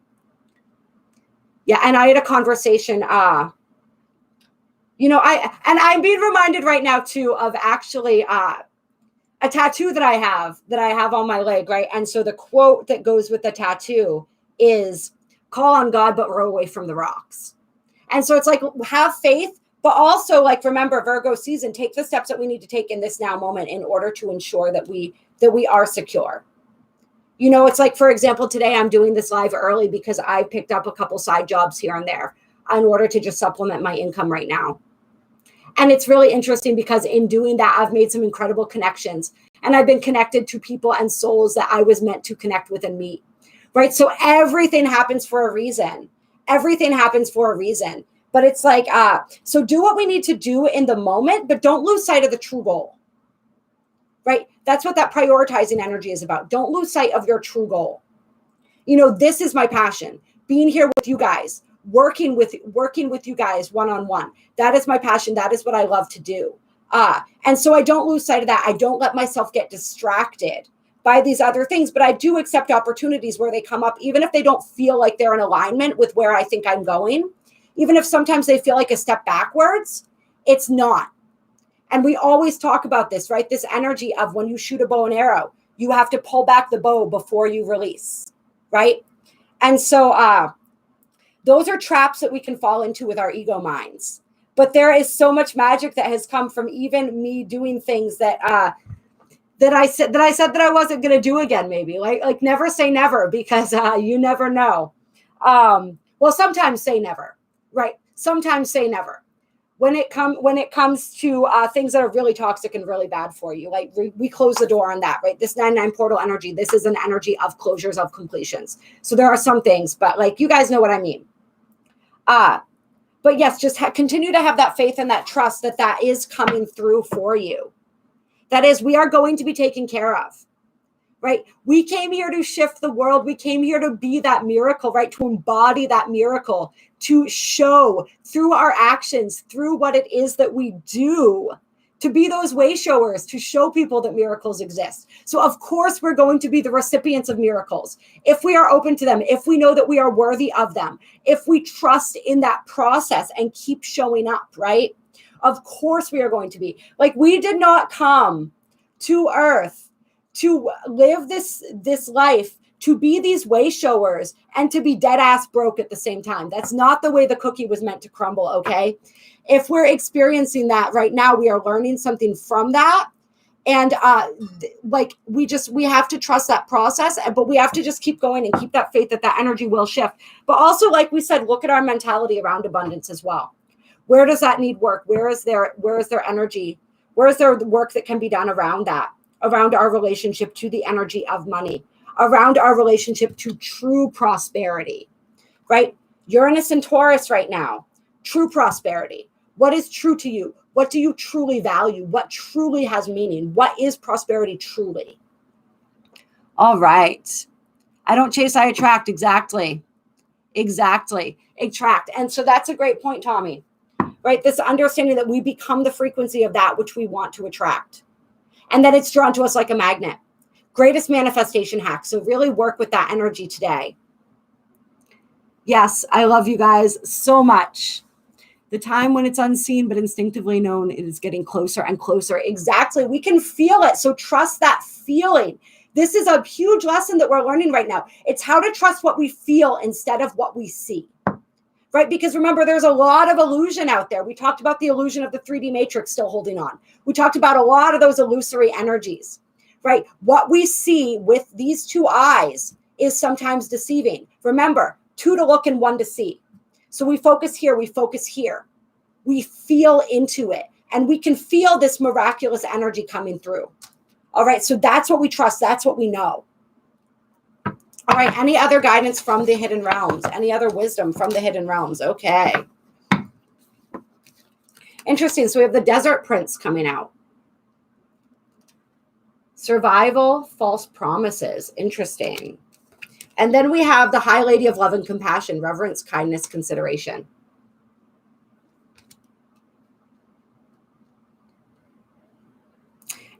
Yeah, and I had a conversation, I'm being reminded right now too of actually a tattoo that I have on my leg, right? And so the quote that goes with the tattoo is call on God, but row away from the rocks. And so it's like, have faith, but also like, remember Virgo season, take the steps that we need to take in this now moment in order to ensure that we are secure. You know, it's like, for example, today I'm doing this live early because I picked up a couple side jobs here and there in order to just supplement my income right now. And it's really interesting because in doing that, I've made some incredible connections, and I've been connected to people and souls that I was meant to connect with and meet, right? So everything happens for a reason. Everything happens for a reason. But it's like, so do what we need to do in the moment, but don't lose sight of the true goal, right? That's what that prioritizing energy is about. Don't lose sight of your true goal. You know, this is my passion, being here with you guys, working with you guys one-on-one. That is my passion. That is what I love to do. And so I don't lose sight of that. I don't let myself get distracted by these other things, but I do accept opportunities where they come up, even if they don't feel like they're in alignment with where I think I'm going. Even if sometimes they feel like a step backwards, it's not. And we always talk about this, right? This energy of when you shoot a bow and arrow, you have to pull back the bow before you release, right? And so those are traps that we can fall into with our ego minds. But there is so much magic that has come from even me doing things that I said that I wasn't going to do again. Maybe like never say never, because you never know. Well, sometimes say never, right? Sometimes say never. When it comes to things that are really toxic and really bad for you, like we close the door on that, right? This 9/9 portal energy, this is an energy of closures, of completions. So there are some things, but like you guys know what I mean. But yes, just continue to have that faith and that trust that is coming through for you. That is, we are going to be taken care of, right? We came here to shift the world. We came here to be that miracle, right? To embody that miracle, to show through our actions, through what it is that we do, to be those way showers, to show people that miracles exist. So of course, we're going to be the recipients of miracles if we are open to them, if we know that we are worthy of them, if we trust in that process and keep showing up, right? Of course we are going to be. Like, we did not come to earth to live this life, to be these way showers and to be dead ass broke at the same time. That's not the way the cookie was meant to crumble, okay? If we're experiencing that right now, we are learning something from that. And we have to trust that process, but we have to just keep going and keep that faith that energy will shift. But also, like we said, look at our mentality around abundance as well. Where does that need work? Where is there energy? Where is there work that can be done around that, around our relationship to the energy of money, around our relationship to true prosperity, right? Uranus and Taurus right now, true prosperity. What is true to you? What do you truly value? What truly has meaning? What is prosperity truly? All right. I don't chase, I attract. Exactly. Attract. And so that's a great point, Tommy. Right? This understanding that we become the frequency of that which we want to attract, and that it's drawn to us like a magnet. Greatest manifestation hack. So really work with that energy today. Yes, I love you guys so much. The time when it's unseen but instinctively known, it is getting closer and closer. Exactly. We can feel it. So trust that feeling. This is a huge lesson that we're learning right now. It's how to trust what we feel instead of what we see. Right? Because remember, there's a lot of illusion out there. We talked about the illusion of the 3D matrix still holding on. We talked about a lot of those illusory energies, right? What we see with these two eyes is sometimes deceiving. Remember, 2 to look and 1 to see. So we focus here, we feel into it, and we can feel this miraculous energy coming through. All right, so that's what we trust. That's what we know. All right, any other guidance from the hidden realms? Any other wisdom from the hidden realms? Okay. Interesting. So we have the Desert Prince coming out. Survival, false promises. Interesting. And then we have the High Lady of Love and Compassion, reverence, kindness, consideration.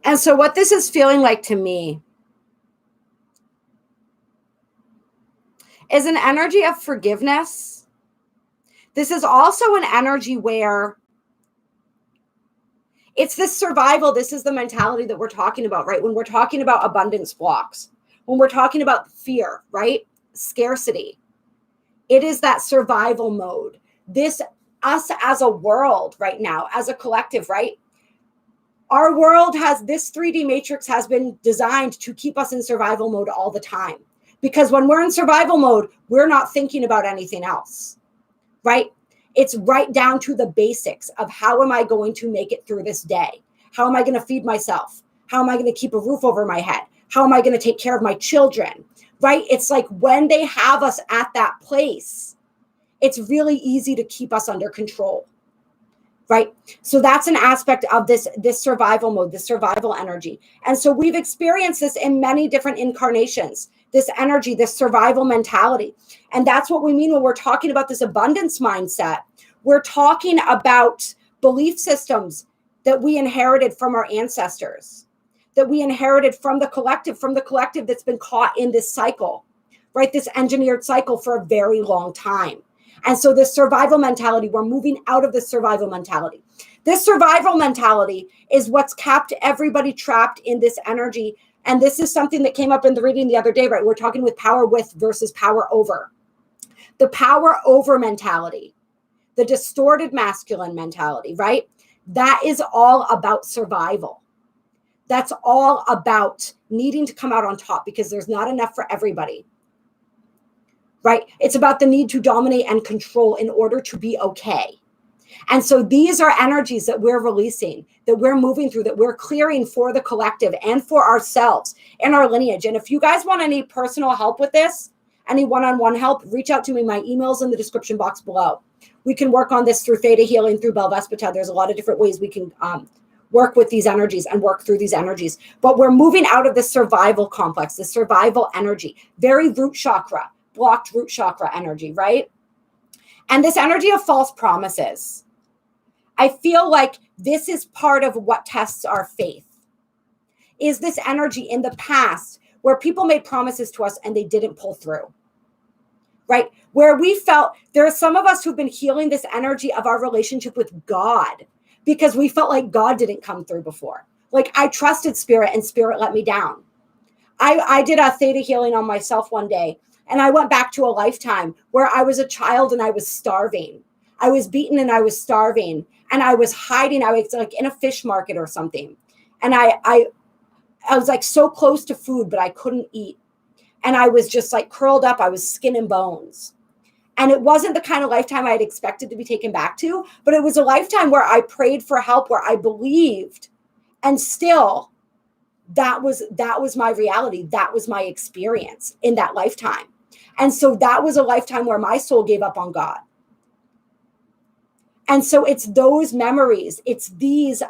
And so what this is feeling like to me is an energy of forgiveness. This is also an energy where It's this survival. This is the mentality that we're talking about, right? When we're talking about abundance blocks, when we're talking about fear, right? Scarcity. It is that survival mode. Us as a world right now, as a collective, right? Our world has, this 3D matrix has been designed to keep us in survival mode all the time. Because when we're in survival mode, we're not thinking about anything else, right? It's right down to the basics of how am I going to make it through this day? How am I going to feed myself? How am I going to keep a roof over my head? How am I going to take care of my children, right? It's like when they have us at that place, it's really easy to keep us under control, right? So that's an aspect of this survival mode, this survival energy. And so we've experienced this in many different incarnations, this energy, this survival mentality. And that's what we mean when we're talking about this abundance mindset. We're talking about belief systems that we inherited from our ancestors, that we inherited from the collective that's been caught in this cycle, right? This engineered cycle for a very long time. And so this survival mentality, we're moving out of this survival mentality. This survival mentality is what's kept everybody trapped in this energy. And this is something that came up in the reading the other day, right? We're talking with power with versus power over. The power over mentality, the distorted masculine mentality, right? That is all about survival. That's all about needing to come out on top because there's not enough for everybody, right? It's about the need to dominate and control in order to be okay. And so these are energies that we're releasing, that we're moving through, that we're clearing for the collective and for ourselves and our lineage. And if you guys want any personal help with this, any one-on-one help, reach out to me. My email's in the description box below. We can work on this through Theta healing, through Belvaspata. There's a lot of different ways we can work with these energies and work through these energies. But we're moving out of this survival complex, this survival energy, very root chakra, blocked root chakra energy, right? And this energy of false promises. I feel like this is part of what tests our faith. Is this energy in the past where people made promises to us and they didn't pull through, right? Where we felt, there are some of us who've been healing this energy of our relationship with God because we felt like God didn't come through before. Like I trusted spirit and spirit let me down. I did a theta healing on myself one day and I went back to a lifetime where I was a child and I was starving. I was beaten and I was starving and I was hiding. I was like in a fish market or something. And I was like so close to food, but I couldn't eat. And I was just like curled up. I was skin and bones. And it wasn't the kind of lifetime I had expected to be taken back to, but it was a lifetime where I prayed for help, where I believed. And still, that was my reality. That was my experience in that lifetime. And so that was a lifetime where my soul gave up on God. And so it's those memories. It's these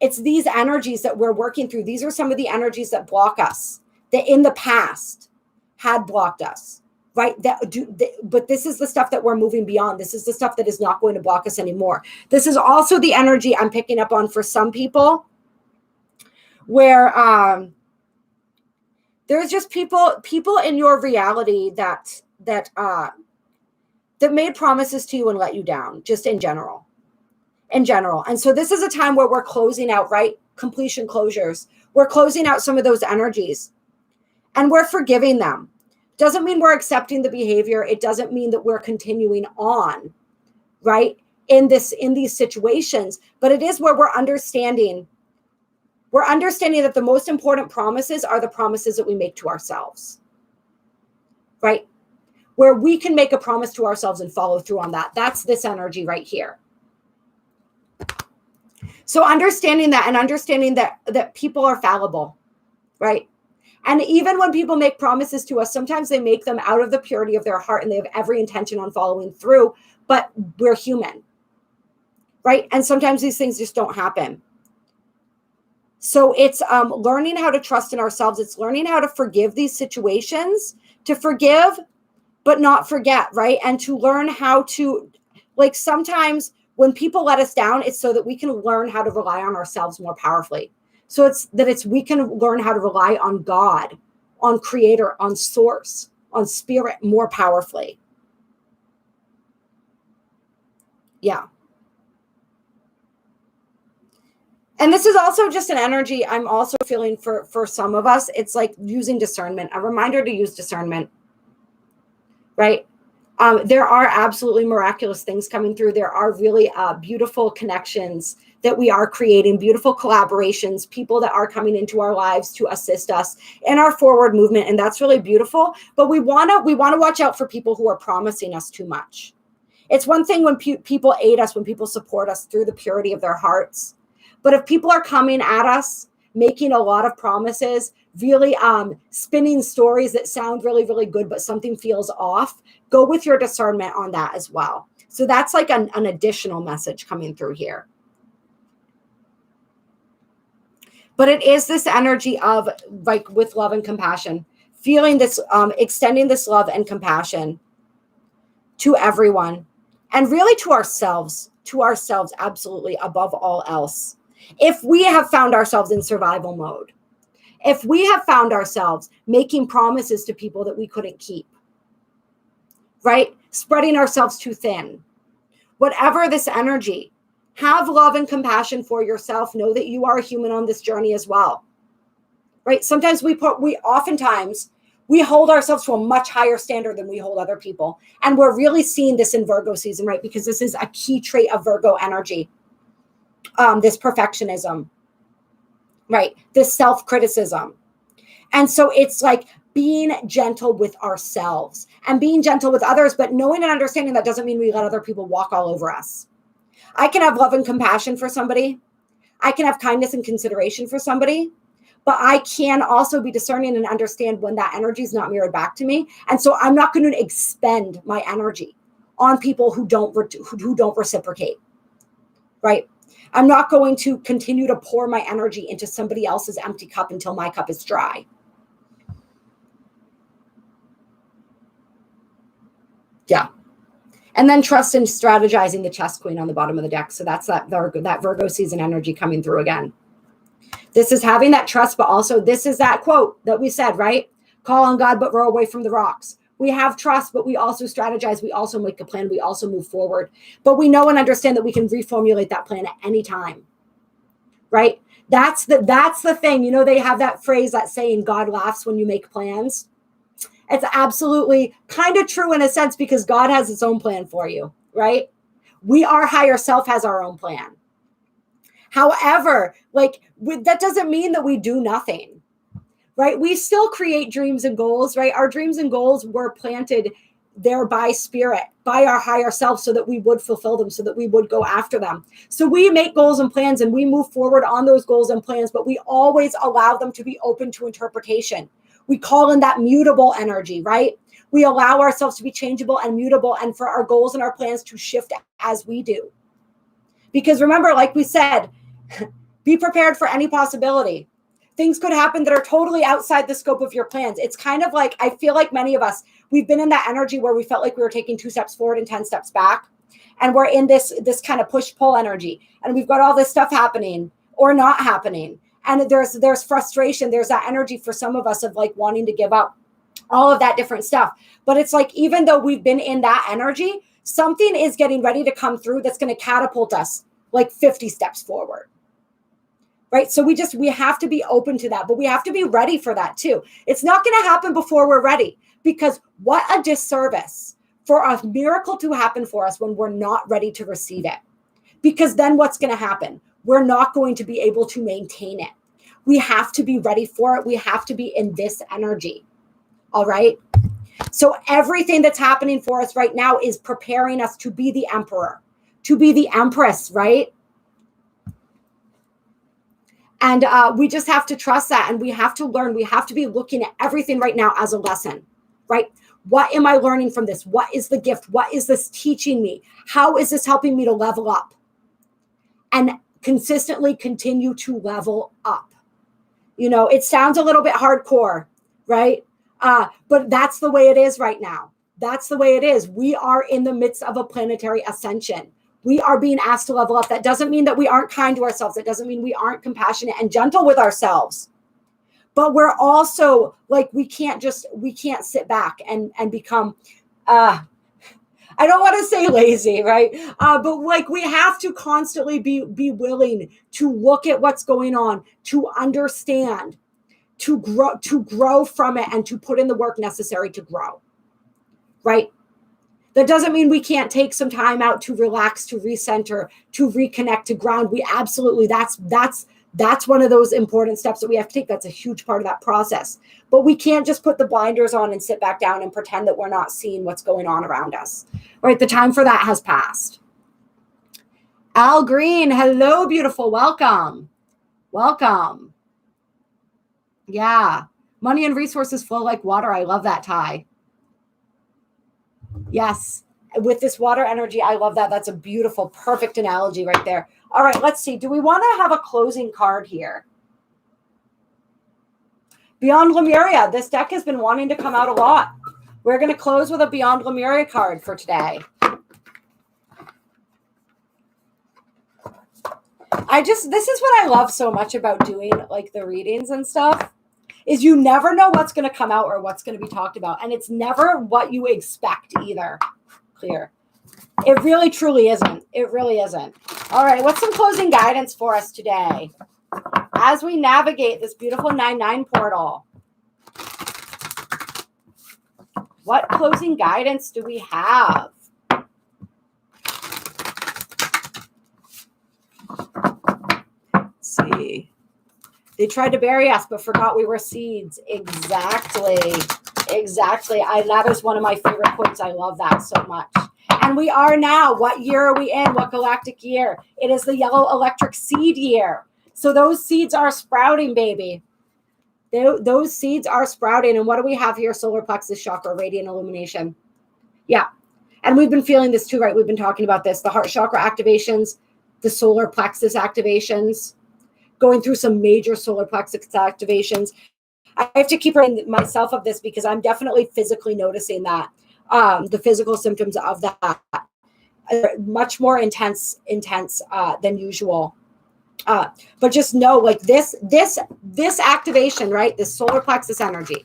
energies that we're working through. These are some of the energies that block us, that in the past had blocked us, right? But this is the stuff that we're moving beyond. This is the stuff that is not going to block us anymore. This is also the energy I'm picking up on for some people where there's just people in your reality that made promises to you and let you down, just in general. And so this is a time where we're closing out, right? Completion closures. We're closing out some of those energies and we're forgiving them. Doesn't mean we're accepting the behavior. It doesn't mean that we're continuing on, right? In these situations, but it is where we're understanding that the most important promises are the promises that we make to ourselves, right? Where we can make a promise to ourselves and follow through on that. That's this energy right here. So understanding that and understanding that people are fallible, right? And even when people make promises to us, sometimes they make them out of the purity of their heart and they have every intention on following through, but we're human, right? And sometimes these things just don't happen. So it's learning how to trust in ourselves. It's learning how to forgive these situations, to forgive, but not forget, right? And to learn how to, like sometimes when people let us down, it's so that we can learn how to rely on ourselves more powerfully. So we can learn how to rely on God, on creator, on source, on spirit more powerfully. Yeah. And this is also just an energy I'm also feeling for some of us. It's like using discernment, a reminder to use discernment, right? There are absolutely miraculous things coming through. There are really beautiful connections that we are creating, beautiful collaborations, people that are coming into our lives to assist us in our forward movement. And that's really beautiful. But we want to watch out for people who are promising us too much. It's one thing when people aid us, when people support us through the purity of their hearts. But if people are coming at us, making a lot of promises, really spinning stories that sound really, really good, but something feels off, go with your discernment on that as well. So that's like an additional message coming through here. But it is this energy of like with love and compassion, feeling this, extending this love and compassion to everyone and really to ourselves absolutely above all else. If we have found ourselves in survival mode, if we have found ourselves making promises to people that we couldn't keep, right? Spreading ourselves too thin, whatever this energy, have love and compassion for yourself. Know that you are a human on this journey as well, right? Sometimes oftentimes we hold ourselves to a much higher standard than we hold other people. And we're really seeing this in Virgo season, right? Because this is a key trait of Virgo energy. This perfectionism, right? This self-criticism. And so it's like being gentle with ourselves and being gentle with others, but knowing and understanding that doesn't mean we let other people walk all over us. I can have love and compassion for somebody. I can have kindness and consideration for somebody, but I can also be discerning and understand when that energy is not mirrored back to me. And so I'm not going to expend my energy on people who don't reciprocate, right? I'm not going to continue to pour my energy into somebody else's empty cup until my cup is dry. Yeah. And then trust and strategizing the chess queen on the bottom of the deck. So that's that Virgo season energy coming through again. This is having that trust, but also this is that quote that we said, right? Call on God, but row away from the rocks. We have trust, but we also strategize. We also make a plan. We also move forward. But we know and understand that we can reformulate that plan at any time, right? That's the thing. You know, they have that phrase, that saying, God laughs when you make plans. It's absolutely kind of true in a sense because God has his own plan for you, right? Our higher self has our own plan. However, that doesn't mean that we do nothing, right? We still create dreams and goals, right? Our dreams and goals were planted there by spirit, by our higher self, so that we would fulfill them, so that we would go after them. So we make goals and plans and we move forward on those goals and plans, but we always allow them to be open to interpretation. We call in that mutable energy, right? We allow ourselves to be changeable and mutable and for our goals and our plans to shift as we do. Because remember, like we said, be prepared for any possibility. Things could happen that are totally outside the scope of your plans. It's kind of like, I feel like many of us, we've been in that energy where we felt like we were taking 2 steps forward and 10 steps back. And we're in this kind of push-pull energy. And we've got all this stuff happening or not happening. And there's frustration. There's that energy for some of us of like wanting to give up, all of that different stuff. But it's like, even though we've been in that energy, something is getting ready to come through that's going to catapult us like 50 steps forward. Right? So we have to be open to that, but we have to be ready for that too. It's not going to happen before we're ready, because what a disservice for a miracle to happen for us when we're not ready to receive it. Because then what's going to happen? We're not going to be able to maintain it. We have to be ready for it. We have to be in this energy. All right. So everything that's happening for us right now is preparing us to be the emperor, to be the empress, right? And we just have to trust that. And we have to learn. We have to be looking at everything right now as a lesson, right? What am I learning from this? What is the gift? What is this teaching me? How is this helping me to level up? And consistently continue to level up. You know, it sounds a little bit hardcore, right? But that's the way it is right now. That's the way it is. We are in the midst of a planetary ascension. We are being asked to level up. That doesn't mean that we aren't kind to ourselves. It doesn't mean we aren't compassionate and gentle with ourselves. But we're also like, we can't sit back and become, I don't want to say lazy, right? But like we have to constantly be willing to look at what's going on, to understand, to grow from it, and to put in the work necessary to grow, right? That doesn't mean we can't take some time out to relax, to recenter, to reconnect, to ground. We absolutely, that's one of those important steps that we have to take. That's a huge part of that process. But we can't just put the blinders on and sit back down and pretend that we're not seeing what's going on around us, right? The time for that has passed. Al Green, hello, beautiful. Welcome. Welcome. Yeah. Money and resources flow like water. I love that, Ty. Yes. With this water energy, I love that. That's a beautiful, perfect analogy right there. All right, let's see. Do we want to have a closing card here? Beyond Lemuria. This deck has been wanting to come out a lot. We're going to close with a Beyond Lemuria card for today. This is what I love so much about doing like the readings and stuff, is you never know what's going to come out or what's going to be talked about. And it's never what you expect either. Clear. It really, truly isn't. It really isn't. All right. What's some closing guidance for us today as we navigate this beautiful 9/9 portal? What closing guidance do we have? Let's see. They tried to bury us, but forgot we were seeds. Exactly. Exactly. That is one of my favorite quotes. I love that so much. And we are now. What year are we in? What galactic year? It is the yellow electric seed year. So those seeds are sprouting, baby. Those seeds are sprouting. And what do we have here? Solar plexus chakra, radiant illumination. Yeah. And we've been feeling this too, right? We've been talking about this. The heart chakra activations, the solar plexus activations, going through some major solar plexus activations. I have to keep reminding myself of this because I'm definitely physically noticing that. The physical symptoms of that are much more intense than usual. But just know, like this activation, right? This solar plexus energy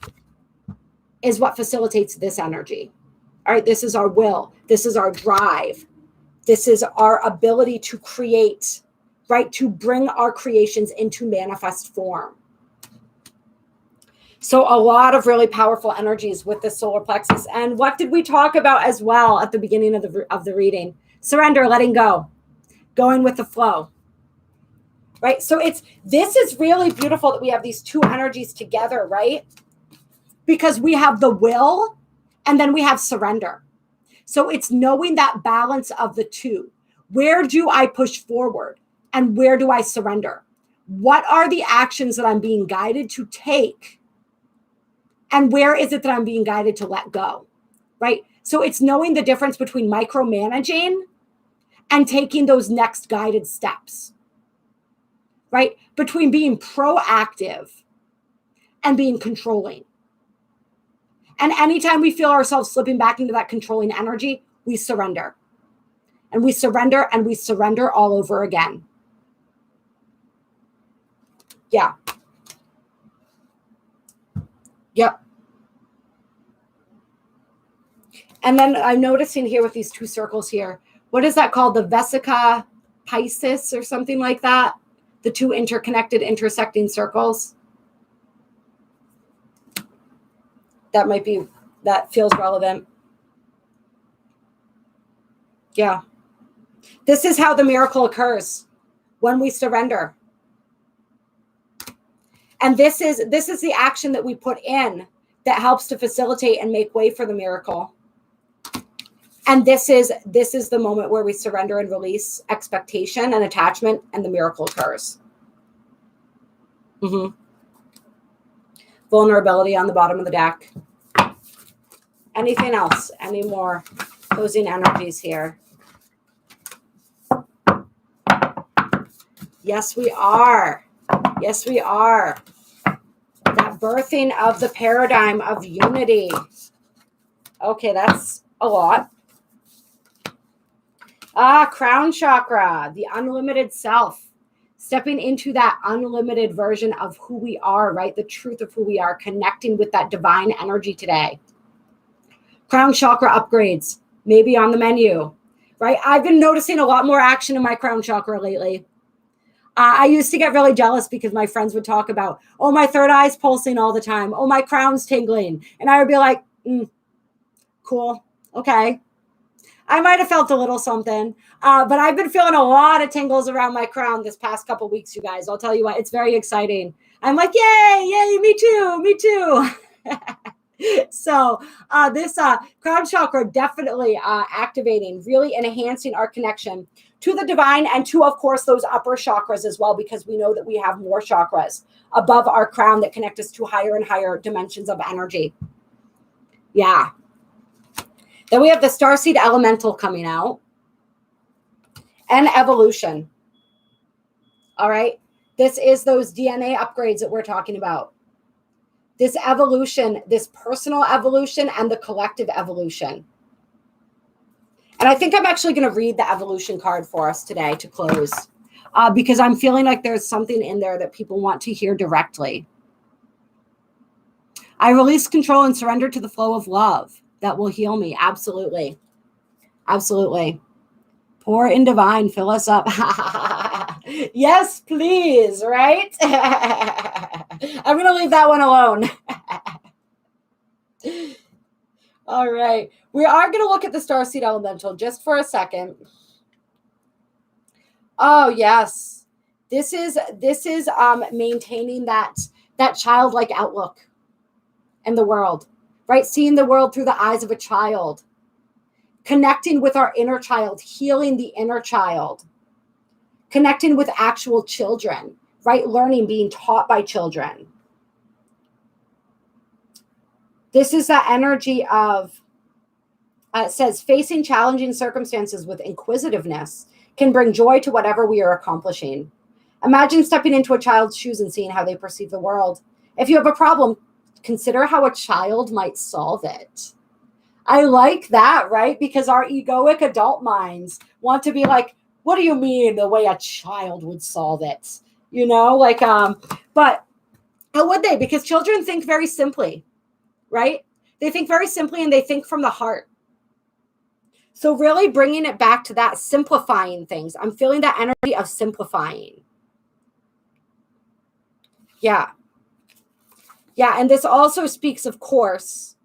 is what facilitates this energy. All right, this is our will. This is our drive. This is our ability to create, right? To bring our creations into manifest form. So a lot of really powerful energies with the solar plexus. And what did we talk about as well at the beginning of the reading? Surrender, letting go, going with the flow, right? So this is really beautiful that we have these two energies together, right? Because we have the will and then we have surrender. So it's knowing that balance of the two. Where do I push forward and where do I surrender? What are the actions that I'm being guided to take? And where is it that I'm being guided to let go, right? So it's knowing the difference between micromanaging and taking those next guided steps, right? Between being proactive and being controlling. And anytime we feel ourselves slipping back into that controlling energy, we surrender. And we surrender and we surrender all over again. Yeah. Yep. And then I'm noticing here with these two circles here, what is that called? The Vesica Piscis or something like that? The two interconnected, intersecting circles. That feels relevant. Yeah. This is how the miracle occurs, when we surrender. And this is the action that we put in that helps to facilitate and make way for the miracle. And this is the moment where we surrender and release expectation and attachment, and the miracle occurs. Vulnerability on the bottom of the deck. Anything else? Any more closing energies here? Yes, we are. Yes, we are. That birthing of the paradigm of unity. Okay, that's a lot. Crown chakra, the unlimited self. Stepping into that unlimited version of who we are, right? The truth of who we are, connecting with that divine energy today. Crown chakra upgrades. maybe on the menu, right? I've been noticing a lot more action in my crown chakra lately. I used to get really jealous because my friends would talk about, oh, my third eye's pulsing all the time. Oh, my crown's tingling. And I would be like, cool. Okay. I might have felt a little something, but I've been feeling a lot of tingles around my crown this past couple weeks, you guys. I'll tell you what, it's very exciting. I'm like, yay, me too. So this crown chakra definitely activating, really enhancing our connection to the divine and to, of course, those upper chakras as well, because we know that we have more chakras above our crown that connect us to higher and higher dimensions of energy. Yeah. Then we have the Starseed Elemental coming out and evolution. All right. This is those DNA upgrades that we're talking about. This evolution, this personal evolution and the collective evolution. And I think I'm actually going to read the evolution card for us today to close because I'm feeling like there's something in there that people want to hear directly. I release control and surrender to the flow of love that will heal me. Absolutely. Absolutely. Pour in divine, fill us up. Yes, please, right? I'm going to leave that one alone. All right. We are going to look at the Starseed Elemental just for a second. Oh, yes. This is maintaining that childlike outlook in the world, right? Seeing the world through the eyes of a child, connecting with our inner child, healing the inner child, connecting with actual children, right? Learning, being taught by children. This is that energy of, it says, facing challenging circumstances with inquisitiveness can bring joy to whatever we are accomplishing. Imagine stepping into a child's shoes and seeing how they perceive the world. If you have a problem, consider how a child might solve it. I like that, right? Because our egoic adult minds want to be like, what do you mean the way a child would solve it? You know, like, but how would they? Because children think very simply, right? They think very simply and they think from the heart. So really bringing it back to that, simplifying things. I'm feeling that energy of simplifying. Yeah. Yeah. And this also speaks, of course,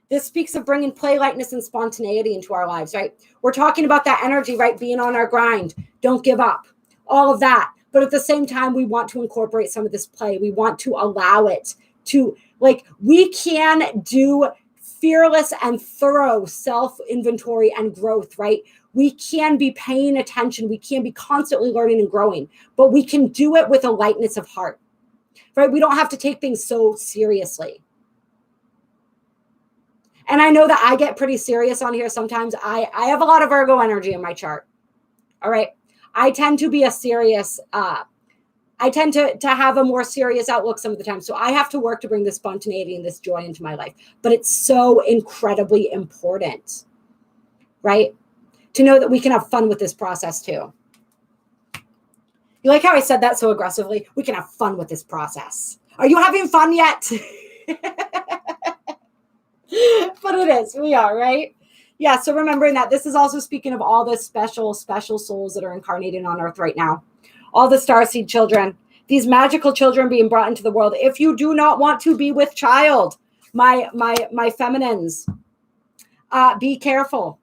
this speaks of bringing play, lightness, and spontaneity into our lives, right? We're talking about that energy, right? Being on our grind. Don't give up. All of that. But at the same time, we want to incorporate some of this play. We want to allow it to, like, we can do fearless and thorough self-inventory and growth, right? We can be paying attention. We can be constantly learning and growing, but we can do it with a lightness of heart, right? We don't have to take things so seriously. And I know that I get pretty serious on here sometimes. I have a lot of Virgo energy in my chart. All right. I tend to be a serious, I tend to have a more serious outlook some of the time. So I have to work to bring this spontaneity and this joy into my life. But it's so incredibly important, right? To know that we can have fun with this process too. You like how I said that so aggressively? We can have fun with this process. Are you having fun yet? But it is. We are, right? Yeah. So remembering that this is also speaking of all the special souls that are incarnated on Earth right now. All the starseed children, these magical children being brought into the world. If you do not want to be with child, my feminines, be careful,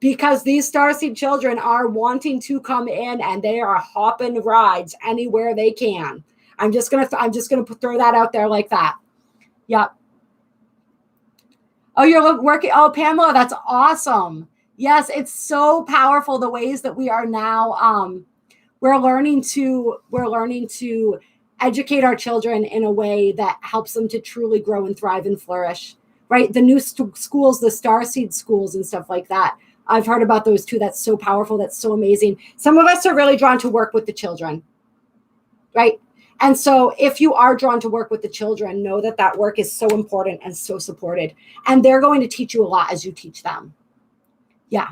because these starseed children are wanting to come in and they are hopping rides anywhere they can. I'm just gonna throw that out there like that. Yep. Oh, you're working. Oh, Pamela, that's awesome. Yes, it's so powerful the ways that we are now. We're learning to educate our children in a way that helps them to truly grow and thrive and flourish. Right, the new schools, the starseed schools, and stuff like that. I've heard about those too. That's so powerful. That's so amazing. Some of us are really drawn to work with the children, right? And so if you are drawn to work with the children, know that that work is so important and so supported. And they're going to teach you a lot as you teach them. Yeah.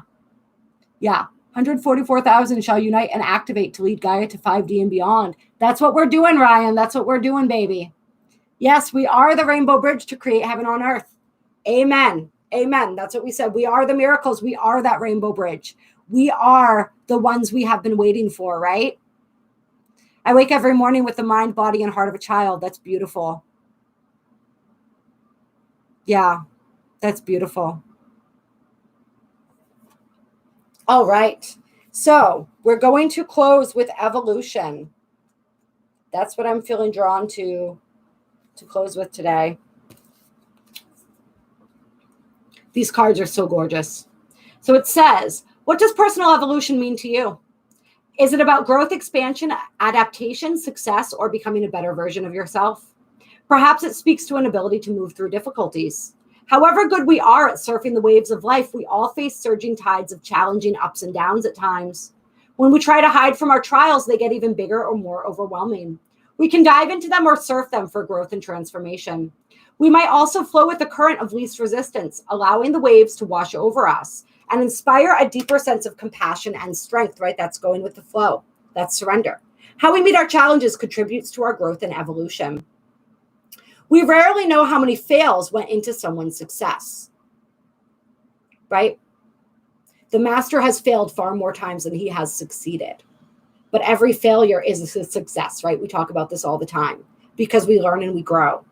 Yeah. 144,000 shall unite and activate to lead Gaia to 5D and beyond. That's what we're doing, Ryan. That's what we're doing, baby. Yes, we are the rainbow bridge to create heaven on earth. Amen. Amen. That's what we said. We are the miracles. We are that rainbow bridge. We are the ones we have been waiting for, right? I wake every morning with the mind, body, and heart of a child. That's beautiful. Yeah, that's beautiful. All right. So we're going to close with evolution. That's what I'm feeling drawn to close with today. These cards are so gorgeous. So it says, what does personal evolution mean to you? Is it about growth, expansion, adaptation, success, or becoming a better version of yourself? Perhaps it speaks to an ability to move through difficulties. However good we are at surfing the waves of life, we all face surging tides of challenging ups and downs at times. When we try to hide from our trials, they get even bigger or more overwhelming. We can dive into them or surf them for growth and transformation. We might also flow with the current of least resistance, allowing the waves to wash over us and inspire a deeper sense of compassion and strength, right? That's going with the flow. That's surrender. How we meet our challenges contributes to our growth and evolution. We rarely know how many fails went into someone's success, right? The master has failed far more times than he has succeeded. But every failure is a success, right? We talk about this all the time because we learn and we grow.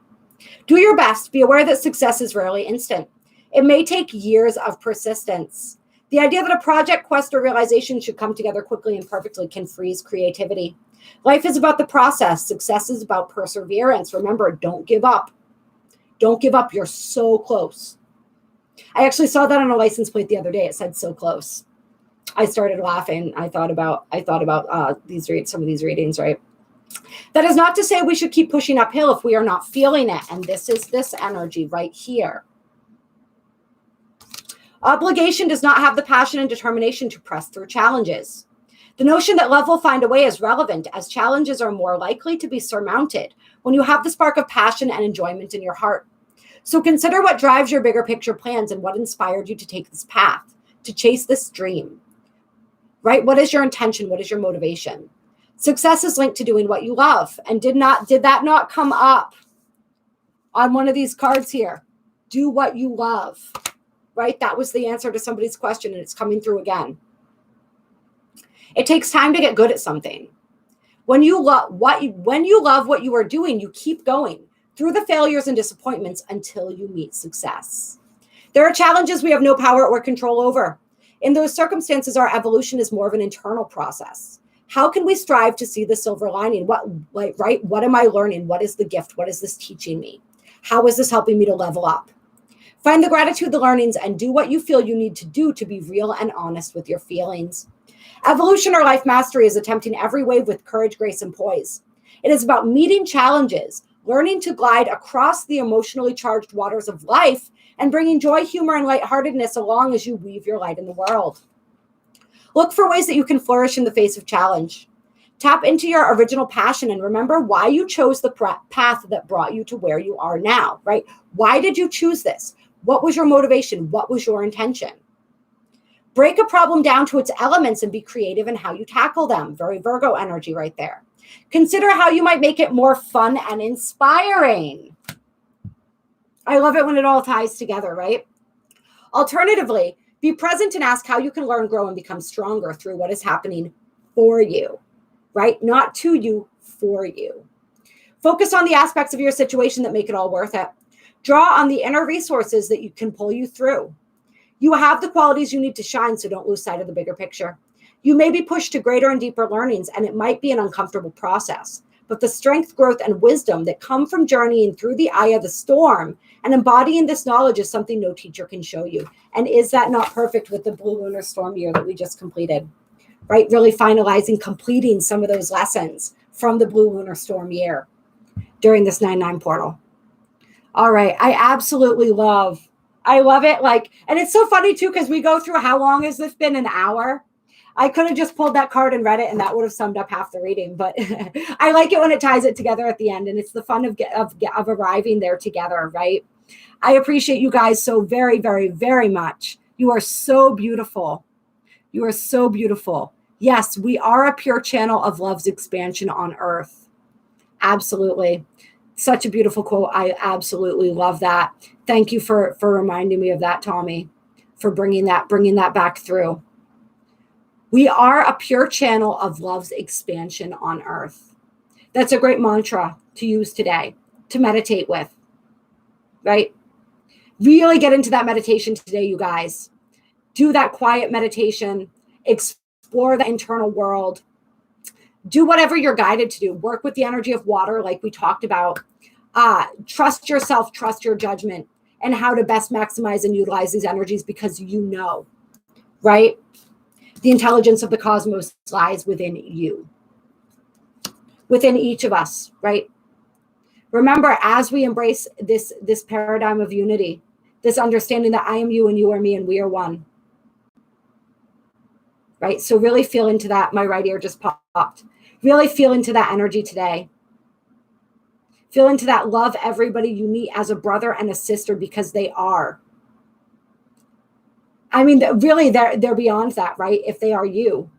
Do your best. Be aware that success is rarely instant. It may take years of persistence. The idea that a project, quest, or realization should come together quickly and perfectly can freeze creativity. Life is about the process. Success is about perseverance. Remember, don't give up. Don't give up. You're so close. I actually saw that on a license plate the other day. It said so close. I started laughing. I thought about some of these readings, right? That is not to say we should keep pushing uphill if we are not feeling it. And this is this energy right here. Obligation does not have the passion and determination to press through challenges. The notion that love will find a way is relevant, as challenges are more likely to be surmounted when you have the spark of passion and enjoyment in your heart. So consider what drives your bigger picture plans and what inspired you to take this path, to chase this dream, right? What is your intention? What is your motivation? Success is linked to doing what you love. And did that not come up on one of these cards here? Do what you love, right? That was the answer to somebody's question, and it's coming through again. It takes time to get good at something. When you love what you are doing, you keep going through the failures and disappointments until you meet success. There are challenges we have no power or control over. In those circumstances, our evolution is more of an internal process. How can we strive to see the silver lining? What am I learning? What is the gift? What is this teaching me? How is this helping me to level up? Find the gratitude, the learnings, and do what you feel you need to do to be real and honest with your feelings. Evolution or life mastery is attempting every wave with courage, grace, and poise. It is about meeting challenges, learning to glide across the emotionally charged waters of life, and bringing joy, humor, and lightheartedness along as you weave your light in the world. Look for ways that you can flourish in the face of challenge. Tap into your original passion and remember why you chose the path that brought you to where you are now, right? Why did you choose this? What was your motivation? What was your intention? Break a problem down to its elements and be creative in how you tackle them. Very Virgo energy right there. Consider how you might make it more fun and inspiring. I love it when it all ties together, right? Alternatively, be present and ask how you can learn, grow, and become stronger through what is happening for you, right? Not to you, for you. Focus on the aspects of your situation that make it all worth it. Draw on the inner resources that you can pull you through. You have the qualities you need to shine, so don't lose sight of the bigger picture. You may be pushed to greater and deeper learnings, and it might be an uncomfortable process. But the strength, growth, and wisdom that come from journeying through the eye of the storm and embodying this knowledge is something no teacher can show you. And is that not perfect with the Blue Lunar Storm year that we just completed? Right? Really finalizing, completing some of those lessons from the Blue Lunar Storm year during this 9/9 portal. All right. I love it. And it's so funny too, because we go through, how long has this been? An hour? I could have just pulled that card and read it, and that would have summed up half the reading. But I like it when it ties it together at the end, and it's the fun of arriving there together, right? I appreciate you guys so very, very, very much. You are so beautiful. You are so beautiful. Yes, we are a pure channel of love's expansion on earth. Absolutely. Such a beautiful quote. I absolutely love that. Thank you for reminding me of that, Tommy, for bringing that back through. We are a pure channel of love's expansion on earth. That's a great mantra to use today, to meditate with, right? Really get into that meditation today, you guys. Do that quiet meditation, explore the internal world, do whatever you're guided to do. Work with the energy of water, like we talked about. Trust yourself, trust your judgment, and how to best maximize and utilize these energies, because you know, right? The intelligence of the cosmos lies within you, within each of us, right? Remember, as we embrace this paradigm of unity, this understanding that I am you and you are me and we are one, right? So really feel into that. My right ear just popped. Really feel into that energy today. Feel into that. Love everybody you meet as a brother and a sister, because they are. I mean, really, they're beyond that, right? If they are you.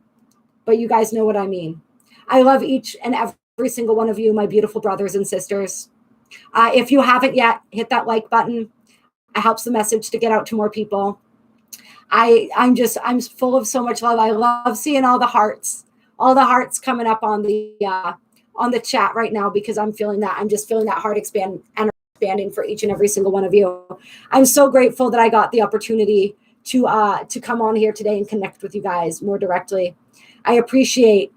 But you guys know what I mean. I love each and every single one of you, my beautiful brothers and sisters. If you haven't yet, hit that like button. It helps the message to get out to more people. I'm full of so much love. I love seeing all the hearts coming up on the chat right now, because I'm feeling that. I'm just feeling that heart expanding for each and every single one of you. I'm so grateful that I got the opportunity to come on here today and connect with you guys more directly. I appreciate,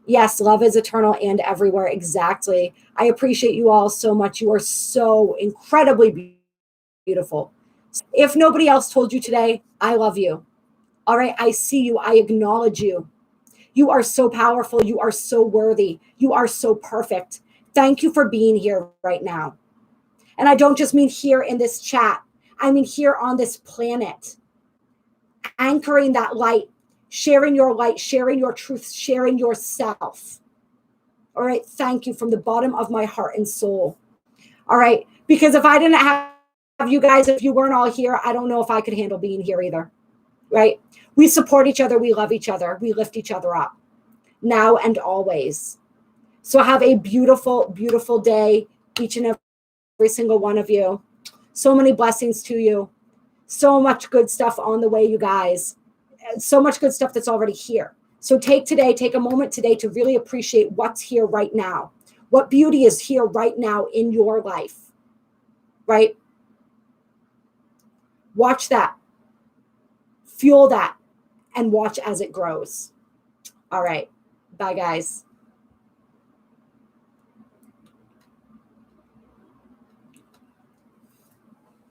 yes, love is eternal and everywhere. Exactly. I appreciate you all so much. You are so incredibly beautiful. If nobody else told you today, I love you. All right. I see you. I acknowledge you. You are so powerful. You are so worthy. You are so perfect. Thank you for being here right now. And I don't just mean here in this chat. I mean here on this planet. Anchoring that light, sharing your truth, sharing yourself. All right. Thank you from the bottom of my heart and soul. All right. Because if I didn't have you guys, if you weren't all here, I don't know if I could handle being here either. Right? We support each other. We love each other. We lift each other up now and always. So have a beautiful, beautiful day, each and every single one of you. So many blessings to you. So much good stuff on the way, you guys. So much good stuff that's already here. So take a moment today to really appreciate what's here right now. What beauty is here right now in your life, right? Watch that. Fuel that and watch as it grows. All right. Bye, guys.